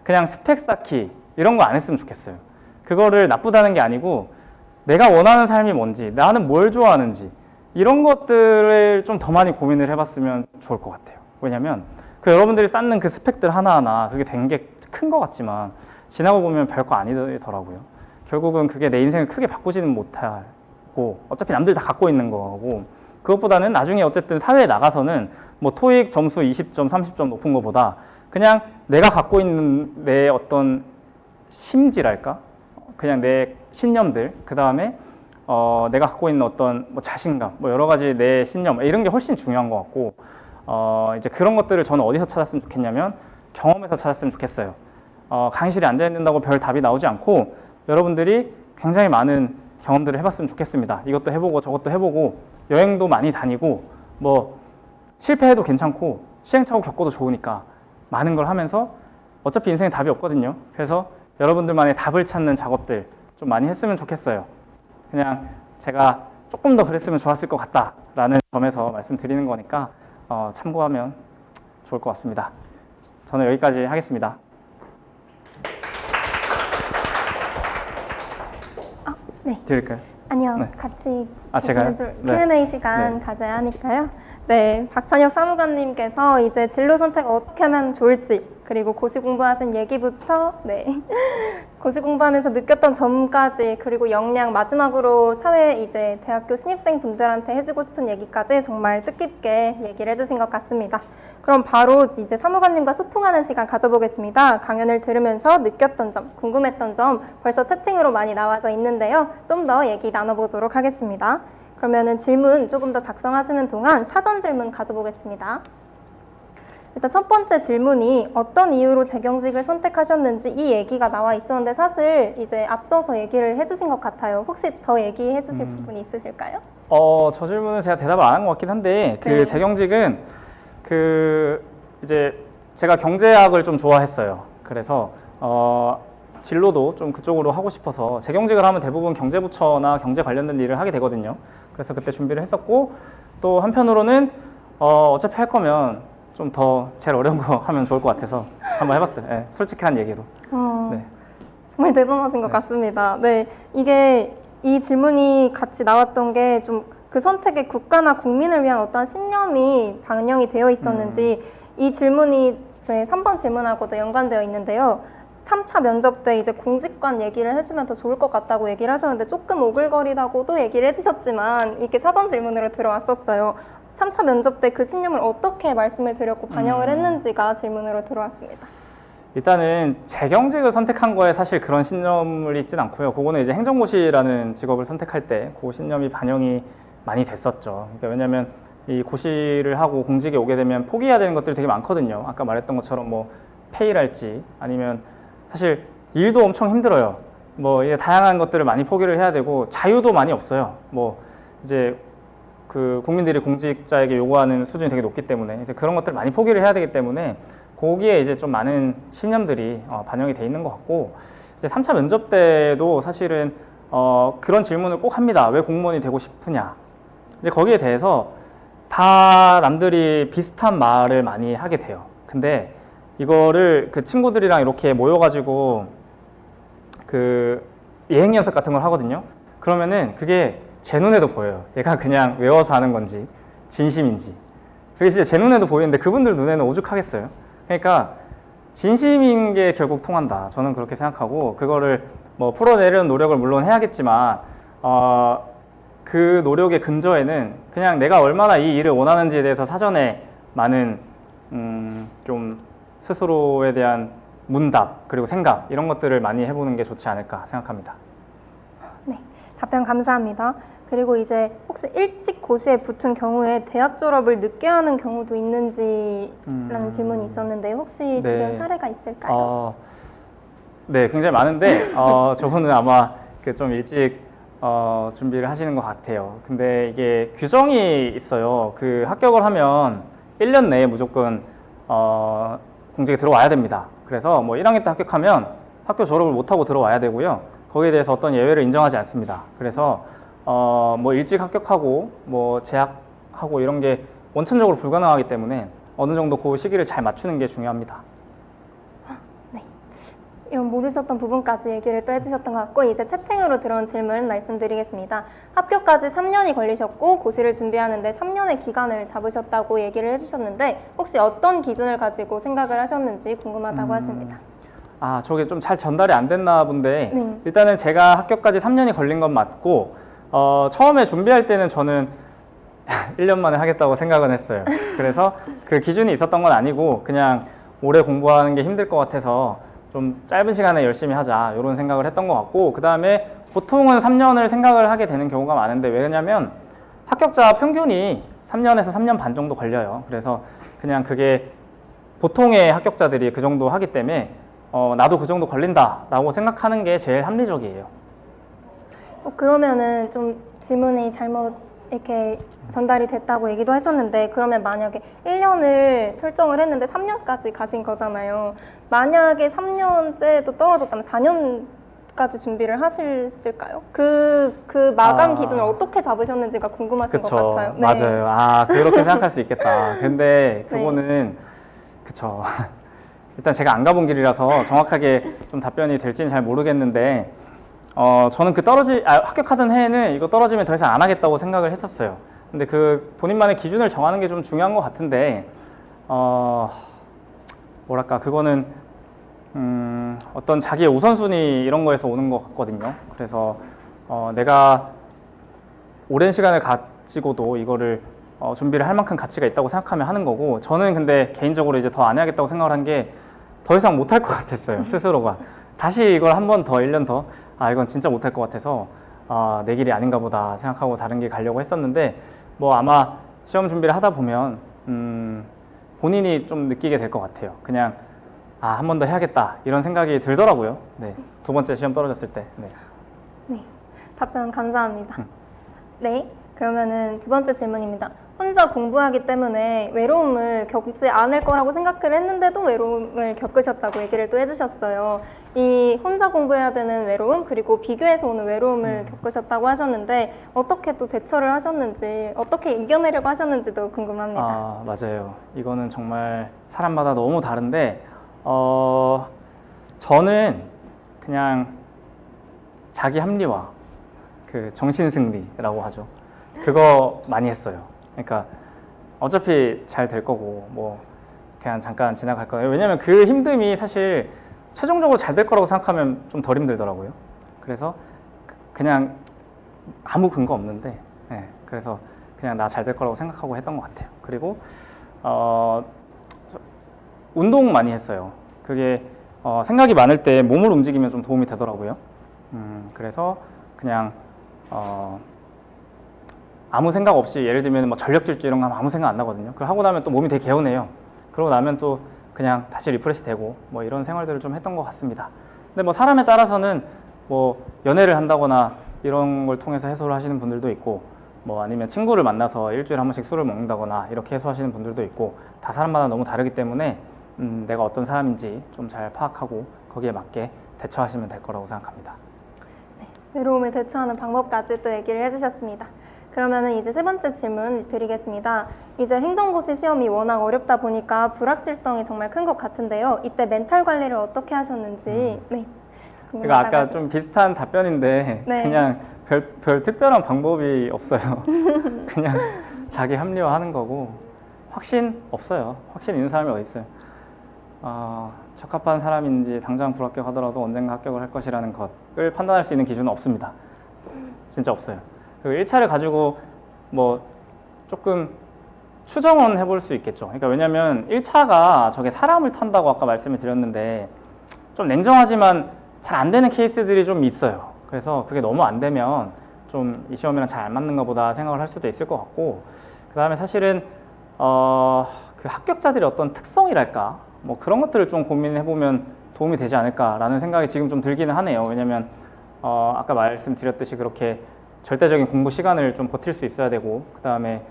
그냥 스펙 쌓기 이런 거 안 했으면 좋겠어요. 그거를 나쁘다는 게 아니고 내가 원하는 삶이 뭔지, 나는 뭘 좋아하는지 이런 것들을 좀 더 많이 고민을 해봤으면 좋을 것 같아요. 왜냐면 그 여러분들이 쌓는 그 스펙들 하나하나 그게 된 게 큰 것 같지만 지나고 보면 별거 아니더라고요. 결국은 그게 내 인생을 크게 바꾸지는 못하고 어차피 남들 다 갖고 있는 거고, 그것보다는 나중에 어쨌든 사회에 나가서는 뭐 토익 점수 20점, 30점 높은 것보다 그냥 내가 갖고 있는 내 어떤 심지랄까? 그냥 내 신념들, 그 다음에 내가 갖고 있는 어떤 뭐 자신감, 뭐 여러 가지 내 신념 이런 게 훨씬 중요한 것 같고, 이제 그런 것들을 저는 어디서 찾았으면 좋겠냐면 경험에서 찾았으면 좋겠어요. 강의실에 앉아 있는다고 별 답이 나오지 않고 여러분들이 굉장히 많은 경험들을 해봤으면 좋겠습니다. 이것도 해보고 저것도 해보고 여행도 많이 다니고 뭐 실패해도 괜찮고 시행착오 겪어도 좋으니까 많은 걸 하면서 어차피 인생에 답이 없거든요. 그래서 여러분들만의 답을 찾는 작업들 좀 많이 했으면 좋겠어요. 그냥 제가 조금 더 그랬으면 좋았을 것 같다라는 점에서 말씀드리는 거니까 참고하면 좋을 것 같습니다. 저는 여기까지 하겠습니다. 네. 드릴까요? 아니요, 네. 같이 제가요? Q&A 시간 네. 가져야 하니까요. 네, 박찬혁 사무관님께서 이제 진로 선택 어떻게 하면 좋을지, 그리고 고시 공부하신 얘기부터 고시 공부하면서 느꼈던 점까지, 그리고 역량, 마지막으로 사회 이제 대학교 신입생 분들한테 해주고 싶은 얘기까지 정말 뜻깊게 얘기를 해주신 것 같습니다. 그럼 바로 이제 사무관님과 소통하는 시간 가져보겠습니다. 강연을 들으면서 느꼈던 점, 궁금했던 점 벌써 채팅으로 많이 나와져 있는데요. 좀 더 얘기 나눠보도록 하겠습니다. 그러면은 질문 조금 더 작성하시는 동안 사전 질문 가져보겠습니다. 일단 첫 번째 질문이 어떤 이유로 재경직을 선택하셨는지 이 얘기가 나와 있었는데 사실 이제 앞서서 얘기를 해주신 것 같아요. 혹시 더 얘기해 주실 부분이 있으실까요? 저 질문은 제가 대답을 안 한 것 같긴 한데 그 재경직은 이제 제가 경제학을 좀 좋아했어요. 그래서 진로도 좀 그쪽으로 하고 싶어서 재경직을 하면 대부분 경제부처나 경제 관련된 일을 하게 되거든요. 그래서 그때 준비를 했었고, 또 한편으로는 어차피 할 거면 좀 더 제일 어려운 거 하면 좋을 것 같아서 한번 해봤어요. 네, 솔직한 얘기로. 네. 정말 대단하신 것 같습니다. 네, 이게 이 질문이 같이 나왔던 게 좀 그 선택에 국가나 국민을 위한 어떤 신념이 반영이 되어 있었는지 이 질문이 제 3번 질문하고도 연관되어 있는데요. 3차 면접 때 이제 공직관 얘기를 해주면 더 좋을 것 같다고 얘기를 하셨는데 조금 오글거리다고도 얘기를 해주셨지만 이렇게 사전 질문으로 들어왔었어요. 3차 면접 때 그 신념을 어떻게 말씀을 드렸고 반영을 했는지가 질문으로 들어왔습니다. 일단은 재경직을 선택한 거에 사실 그런 신념을 있진 않고요. 그거는 이제 행정고시라는 직업을 선택할 때 그 신념이 반영이 많이 됐었죠. 그러니까 왜냐하면 이 고시를 하고 공직에 오게 되면 포기해야 되는 것들이 되게 많거든요. 아까 말했던 것처럼 뭐 페이랄지 아니면 사실 일도 엄청 힘들어요. 뭐 이게 다양한 것들을 많이 포기를 해야 되고 자유도 많이 없어요. 뭐 이제 그 국민들이 공직자에게 요구하는 수준이 되게 높기 때문에 이제 그런 것들을 많이 포기를 해야 되기 때문에 거기에 이제 좀 많은 신념들이 반영이 돼 있는 것 같고, 이제 3차 면접 때도 사실은 그런 질문을 꼭 합니다. 왜 공무원이 되고 싶으냐? 이제 거기에 대해서 다 남들이 비슷한 말을 많이 하게 돼요. 근데 이거를 그 친구들이랑 이렇게 모여가지고 그 예행 연습 같은 걸 하거든요. 그러면은 그게 제 눈에도 보여요. 얘가 그냥 외워서 하는 건지 진심인지. 그게 진짜 제 눈에도 보이는데 그분들 눈에는 오죽하겠어요. 그러니까 진심인 게 결국 통한다. 저는 그렇게 생각하고, 그거를 뭐 풀어내려는 노력을 물론 해야겠지만 그 노력의 근저에는 그냥 내가 얼마나 이 일을 원하는지에 대해서 사전에 많은 좀 스스로에 대한 문답 그리고 생각 이런 것들을 많이 해보는 게 좋지 않을까 생각합니다. 네, 답변 감사합니다. 그리고 이제 혹시 일찍 고시에 붙은 경우에 대학 졸업을 늦게 하는 경우도 있는지라는 질문이 있었는데 혹시 주변 사례가 있을까요? 네, 굉장히 많은데 저분은 아마 그 좀 일찍 준비를 하시는 것 같아요. 근데 이게 규정이 있어요. 그 합격을 하면 1년 내에 무조건 공직에 들어와야 됩니다. 그래서 뭐 1학년 때 합격하면 학교 졸업을 못하고 들어와야 되고요. 거기에 대해서 어떤 예외를 인정하지 않습니다. 그래서 뭐 일찍 합격하고 뭐 재학하고 이런 게 원천적으로 불가능하기 때문에 어느 정도 그 시기를 잘 맞추는 게 중요합니다. 네. 이런 모르셨던 부분까지 얘기를 또 해주셨던 것 같고 이제 채팅으로 들어온 질문 말씀드리겠습니다. 합격까지 3년이 걸리셨고 고시를 준비하는데 3년의 기간을 잡으셨다고 얘기를 해주셨는데 혹시 어떤 기준을 가지고 생각을 하셨는지 궁금하다고 하십니다. 아, 저게 좀 잘 전달이 안 됐나 본데 네. 일단은 제가 합격까지 3년이 걸린 건 맞고 처음에 준비할 때는 저는 1년 만에 하겠다고 생각은 했어요. 그래서 그 기준이 있었던 건 아니고 그냥 오래 공부하는 게 힘들 것 같아서 좀 짧은 시간에 열심히 하자 이런 생각을 했던 것 같고 그 다음에 보통은 3년을 생각을 하게 되는 경우가 많은데 왜냐면 합격자 평균이 3년에서 3년 반 정도 걸려요. 그래서 그냥 그게 보통의 합격자들이 그 정도 하기 때문에 나도 그 정도 걸린다라고 생각하는 게 제일 합리적이에요. 그러면은 좀 질문이 잘못 이렇게 전달이 됐다고 얘기도 하셨는데 그러면 만약에 1년을 설정을 했는데 3년까지 가신 거잖아요. 만약에 3년째도 떨어졌다면 4년까지 준비를 하실까요? 그 마감 기준을 어떻게 잡으셨는지가 궁금하신 그쵸, 것 같아요. 네. 맞아요. 아, 그렇게 생각할 수 있겠다. 근데 네. 그거는 그쵸. 일단 제가 안 가본 길이라서 정확하게 좀 답변이 될지는 잘 모르겠는데 저는 합격하던 해에는 이거 떨어지면 더 이상 안 하겠다고 생각을 했었어요. 근데 그 본인만의 기준을 정하는 게 좀 중요한 것 같은데 뭐랄까 그거는 어떤 자기의 우선순위 이런 거에서 오는 것 같거든요. 그래서 내가 오랜 시간을 가지고도 이거를 준비를 할 만큼 가치가 있다고 생각하면 하는 거고 저는 근데 개인적으로 이제 더 안 해야겠다고 생각을 한 게 더 이상 못할 것 같았어요. 스스로가 다시 이걸 한 번 더 1년 더 이건 진짜 못할 것 같아서 내 길이 아닌가 보다 생각하고 다른 길 가려고 했었는데 뭐 아마 시험 준비를 하다 보면 본인이 좀 느끼게 될 것 같아요. 그냥 한 번 더 해야겠다 이런 생각이 들더라고요. 네, 두 번째 시험 떨어졌을 때. 네. 네, 답변 감사합니다. 네, 그러면은 두 번째 질문입니다. 혼자 공부하기 때문에 외로움을 겪지 않을 거라고 생각을 했는데도 외로움을 겪으셨다고 얘기를 또 해주셨어요. 이 혼자 공부해야 되는 외로움 그리고 비교해서 오는 외로움을 겪으셨다고 하셨는데 어떻게 또 대처를 하셨는지 어떻게 이겨내려고 하셨는지도 궁금합니다. 맞아요. 이거는 정말 사람마다 너무 다른데 저는 그냥 자기 합리화 그 정신승리라고 하죠. 그거 많이 했어요. 그러니까 어차피 잘 될 거고 뭐 그냥 잠깐 지나갈 거예요. 왜냐면 그 힘듦이 사실 최종적으로 잘 될 거라고 생각하면 좀 덜 힘들더라고요. 그래서 그냥 아무 근거 없는데 그래서 그냥 나 잘 될 거라고 생각하고 했던 것 같아요. 그리고 운동 많이 했어요. 그게 생각이 많을 때 몸을 움직이면 좀 도움이 되더라고요. 그래서 그냥 아무 생각 없이 예를 들면 뭐 전력 질주 이런 거 하면 아무 생각 안 나거든요. 그걸 하고 나면 또 몸이 되게 개운해요. 그러고 나면 또 그냥 다시 리프레시 되고 뭐 이런 생활들을 좀 했던 것 같습니다. 근데 뭐 사람에 따라서는 뭐 연애를 한다거나 이런 걸 통해서 해소를 하시는 분들도 있고 뭐 아니면 친구를 만나서 일주일에 한 번씩 술을 먹는다거나 이렇게 해소하시는 분들도 있고 다 사람마다 너무 다르기 때문에 내가 어떤 사람인지 좀 잘 파악하고 거기에 맞게 대처하시면 될 거라고 생각합니다. 외로움을 대처하는 방법까지 또 얘기를 해주셨습니다. 그러면은 이제 세 번째 질문 드리겠습니다. 이제 행정고시 시험이 워낙 어렵다 보니까 불확실성이 정말 큰 것 같은데요. 이때 멘탈 관리를 어떻게 하셨는지 네. 그러니까 아까 좀 비슷한 답변인데 네. 그냥 별 특별한 방법이 없어요. 그냥 자기 합리화하는 거고 확신 없어요. 확신 있는 사람이 어디 있어요. 적합한 사람인지 당장 불합격하더라도 언젠가 합격을 할 것이라는 것을 판단할 수 있는 기준은 없습니다. 진짜 없어요. 그리고 1차를 가지고 뭐 조금 추정은 해볼 수 있겠죠. 그러니까 왜냐면 1차가 저게 사람을 탄다고 아까 말씀을 드렸는데 좀 냉정하지만 잘 안 되는 케이스들이 좀 있어요. 그래서 그게 너무 안 되면 좀 이 시험이랑 잘 안 맞는가 보다 생각을 할 수도 있을 것 같고 그 다음에 사실은 그 합격자들의 어떤 특성이랄까 뭐 그런 것들을 좀 고민해보면 도움이 되지 않을까라는 생각이 지금 좀 들기는 하네요. 왜냐면 아까 말씀드렸듯이 그렇게 절대적인 공부 시간을 좀 버틸 수 있어야 되고 그 다음에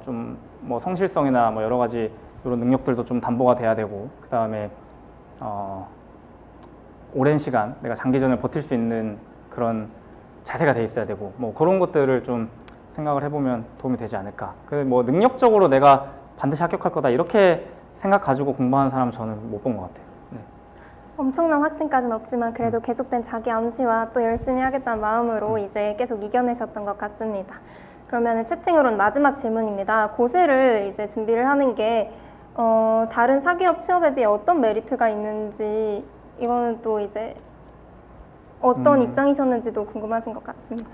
좀 뭐 성실성이나 뭐 여러 가지 이런 능력들도 좀 담보가 돼야 되고 그 다음에 오랜 시간 내가 장기전을 버틸 수 있는 그런 자세가 돼 있어야 되고 뭐 그런 것들을 좀 생각을 해보면 도움이 되지 않을까. 그 뭐 능력적으로 내가 반드시 합격할 거다 이렇게 생각 가지고 공부하는 사람 저는 못 본 것 같아요. 네. 엄청난 확신까지는 없지만 그래도 계속된 자기 암시와 또 열심히 하겠다는 마음으로 이제 계속 이겨내셨던 것 같습니다. 그러면 채팅으로는 마지막 질문입니다. 고시를 이제 준비를 하는 게 다른 사기업 취업에 비해 어떤 메리트가 있는지, 이거는 또 이제 어떤 입장이셨는지도 궁금하신 것 같습니다.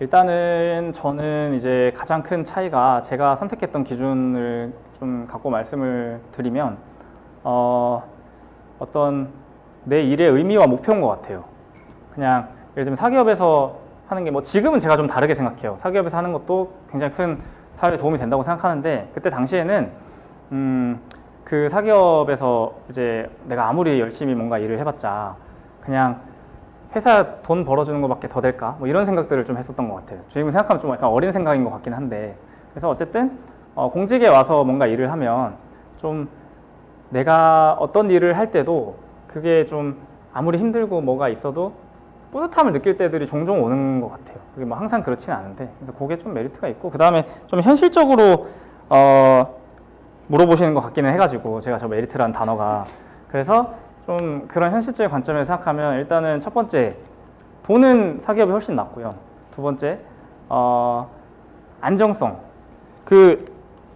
일단은 저는 이제 가장 큰 차이가 제가 선택했던 기준을 좀 갖고 말씀을 드리면 어떤 내 일의 의미와 목표인 것 같아요. 그냥 예를 들면 사기업에서 하는 게 뭐 지금은 제가 좀 다르게 생각해요. 사기업에서 하는 것도 굉장히 큰 사회에 도움이 된다고 생각하는데 그때 당시에는 그 사기업에서 이제 내가 아무리 열심히 뭔가 일을 해봤자 그냥 회사 돈 벌어주는 것밖에 더 될까? 뭐 이런 생각들을 좀 했었던 것 같아요. 지금 생각하면 좀 약간 어린 생각인 것 같긴 한데 그래서 어쨌든 공직에 와서 뭔가 일을 하면 좀 내가 어떤 일을 할 때도 그게 좀 아무리 힘들고 뭐가 있어도 뿌듯함을 느낄 때들이 종종 오는 것 같아요. 그게 뭐 항상 그렇지는 않은데 그래서 그게 좀 메리트가 있고 그 다음에 좀 현실적으로 물어보시는 것 같기는 해가지고 제가 저 메리트라는 단어가 그래서 좀 그런 현실적인 관점에서 생각하면 일단은 첫 번째 돈은 사기업이 훨씬 낫고요. 두 번째 안정성.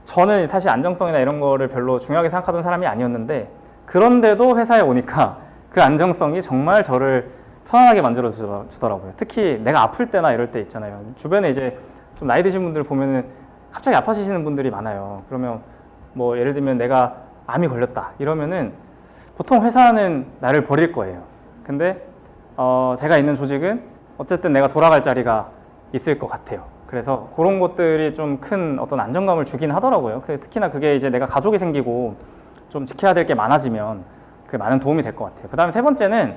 저는 사실 안정성이나 이런 거를 별로 중요하게 생각하던 사람이 아니었는데 그런데도 회사에 오니까 그 안정성이 정말 저를 편안하게 만들어 주더라고요. 특히 내가 아플 때나 이럴 때 있잖아요. 주변에 이제 좀 나이 드신 분들 보면은 갑자기 아파지시는 분들이 많아요. 그러면 뭐 예를 들면 내가 암이 걸렸다 이러면은 보통 회사는 나를 버릴 거예요. 근데 제가 있는 조직은 어쨌든 내가 돌아갈 자리가 있을 것 같아요. 그래서 그런 것들이 좀 큰 어떤 안정감을 주긴 하더라고요. 특히나 그게 이제 내가 가족이 생기고 좀 지켜야 될 게 많아지면 그게 많은 도움이 될 것 같아요. 그 다음에 세 번째는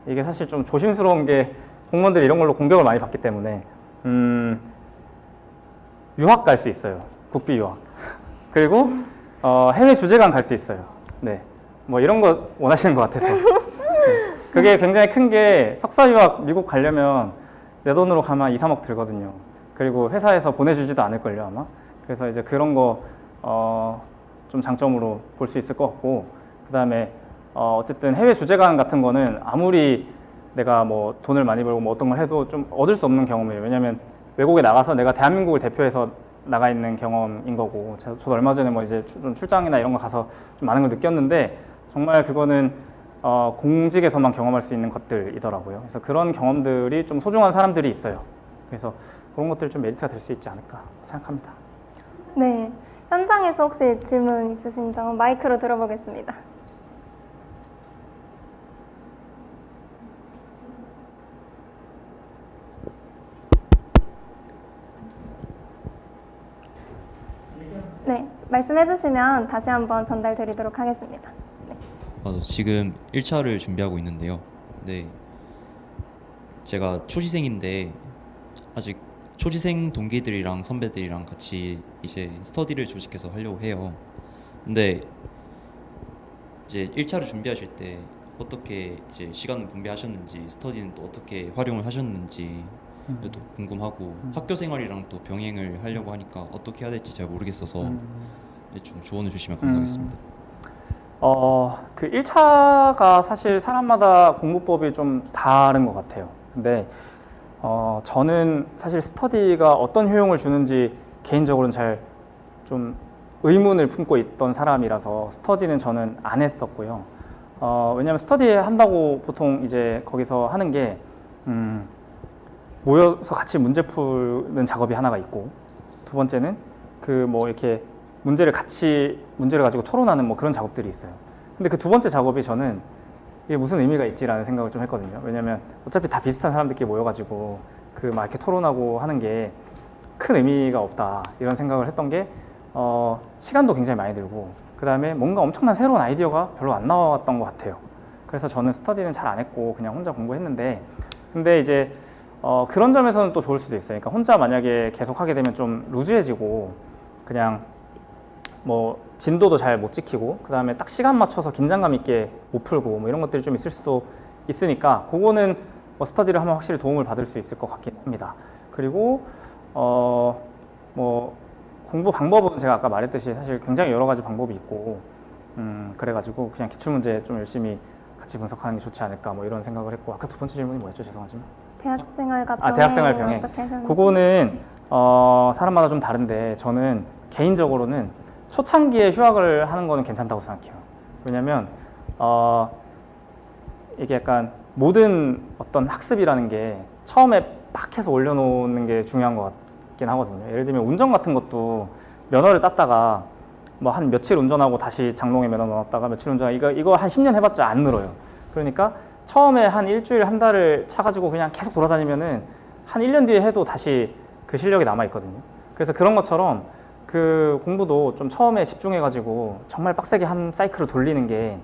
이게 사실 좀 조심스러운 게 공무원들이 이런 걸로 공격을 많이 받기 때문에 유학 갈 수 있어요. 국비 유학. 그리고 해외 주재관 갈 수 있어요. 네, 뭐 이런 거 원하시는 것 같아서. 네. 그게 굉장히 큰 게 석사 유학 미국 가려면 내 돈으로 가면 2, 3억 들거든요. 그리고 회사에서 보내주지도 않을걸요 아마. 그래서 이제 그런 거 좀 장점으로 볼 수 있을 것 같고 그 다음에 어쨌든 해외 주재관 같은 거는 아무리 내가 뭐 돈을 많이 벌고 뭐 어떤 걸 해도 좀 얻을 수 없는 경험이에요. 왜냐하면 외국에 나가서 내가 대한민국을 대표해서 나가 있는 경험인 거고 저도 얼마 전에 뭐 이제 좀 출장이나 이런 거 가서 좀 많은 걸 느꼈는데 정말 그거는 공직에서만 경험할 수 있는 것들이더라고요. 그래서 그런 경험들이 좀 소중한 사람들이 있어요. 그래서 그런 것들이 좀 메리트가 될 수 있지 않을까 생각합니다. 네, 현장에서 혹시 질문 있으신 점 마이크로 들어보겠습니다. 네, 말씀해 주시면 다시 한번 전달드리도록 하겠습니다. 지금 1차를 준비하고 있는데요. 네, 제가 초시생인데 아직 초시생 동기들이랑 선배들이랑 같이 이제 스터디를 조직해서 하려고 해요. 근데 이제 1차를 준비하실 때 어떻게 이제 시간을 분배하셨는지, 스터디는 또 어떻게 활용을 하셨는지 또 궁금하고 학교 생활이랑 또 병행을 하려고 하니까 어떻게 해야 될지 잘 모르겠어서 좀 조언을 주시면 감사하겠습니다. 그 1차가 사실 사람마다 공부법이 좀 다른 것 같아요. 근데 저는 사실 스터디가 어떤 효용을 주는지 개인적으로는 잘 좀 의문을 품고 있던 사람이라서 스터디는 저는 안 했었고요. 왜냐하면 스터디 한다고 보통 이제 거기서 하는 게 모여서 같이 문제 푸는 작업이 하나가 있고 두 번째는 그 뭐 이렇게 문제를 가지고 토론하는 뭐 그런 작업들이 있어요. 근데 그 두 번째 작업이 저는 이게 무슨 의미가 있지라는 생각을 좀 했거든요. 왜냐면 어차피 다 비슷한 사람들끼리 모여가지고 그 막 이렇게 토론하고 하는 게 큰 의미가 없다 이런 생각을 했던 게 시간도 굉장히 많이 들고 그 다음에 뭔가 엄청난 새로운 아이디어가 별로 안 나왔던 것 같아요. 그래서 저는 스터디는 잘 안 했고 그냥 혼자 공부했는데 근데 이제 그런 점에서는 또 좋을 수도 있어요. 그러니까 혼자 만약에 계속 하게 되면 좀 루즈해지고 그냥 뭐 진도도 잘 못 지키고 그 다음에 딱 시간 맞춰서 긴장감 있게 못 풀고 뭐 이런 것들이 좀 있을 수도 있으니까 그거는 뭐 스터디를 하면 확실히 도움을 받을 수 있을 것 같긴 합니다. 그리고 뭐 공부 방법은 제가 아까 말했듯이 사실 굉장히 여러 가지 방법이 있고 그래가지고 그냥 기출문제 좀 열심히 같이 분석하는 게 좋지 않을까 뭐 이런 생각을 했고 아까 두 번째 질문이 뭐였죠? 죄송하지만. 대학생활과 병행 대학생활 병행. 어떻게 하셨는지. 그거는 사람마다 좀 다른데 저는 개인적으로는 초창기에 휴학을 하는 거는 괜찮다고 생각해요. 왜냐면 이게 약간 모든 어떤 학습이라는 게 처음에 막 해서 올려놓는 게 중요한 것 같긴 하거든요. 예를 들면 운전 같은 것도 면허를 땄다가 뭐 한 며칠 운전하고 다시 장롱에 면허 넣었다가 며칠 운전하고 이거 한 10년 해봤자 안 늘어요. 그러니까 처음에 한 일주일 한 달을 차가지고 그냥 계속 돌아다니면은 한 1년 뒤에 해도 다시 그 실력이 남아있거든요. 그래서 그런 것처럼 그 공부도 좀 처음에 집중해가지고 정말 빡세게 한 사이클을 돌리는 게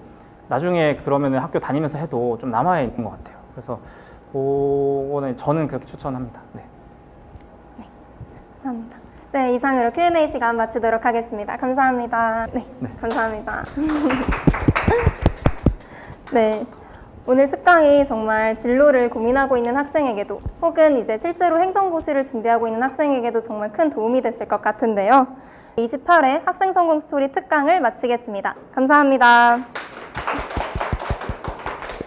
나중에 그러면은 학교 다니면서 해도 좀 남아있는 것 같아요. 그래서 그거는 저는 그렇게 추천합니다. 네. 감사합니다. 네, 이상으로 Q&A 시간 마치도록 하겠습니다. 감사합니다. 네, 감사합니다. 네, 오늘 특강이 정말 진로를 고민하고 있는 학생에게도 혹은 이제 실제로 행정고시를 준비하고 있는 학생에게도 정말 큰 도움이 됐을 것 같은데요. 28회 학생성공 스토리 특강을 마치겠습니다. 감사합니다.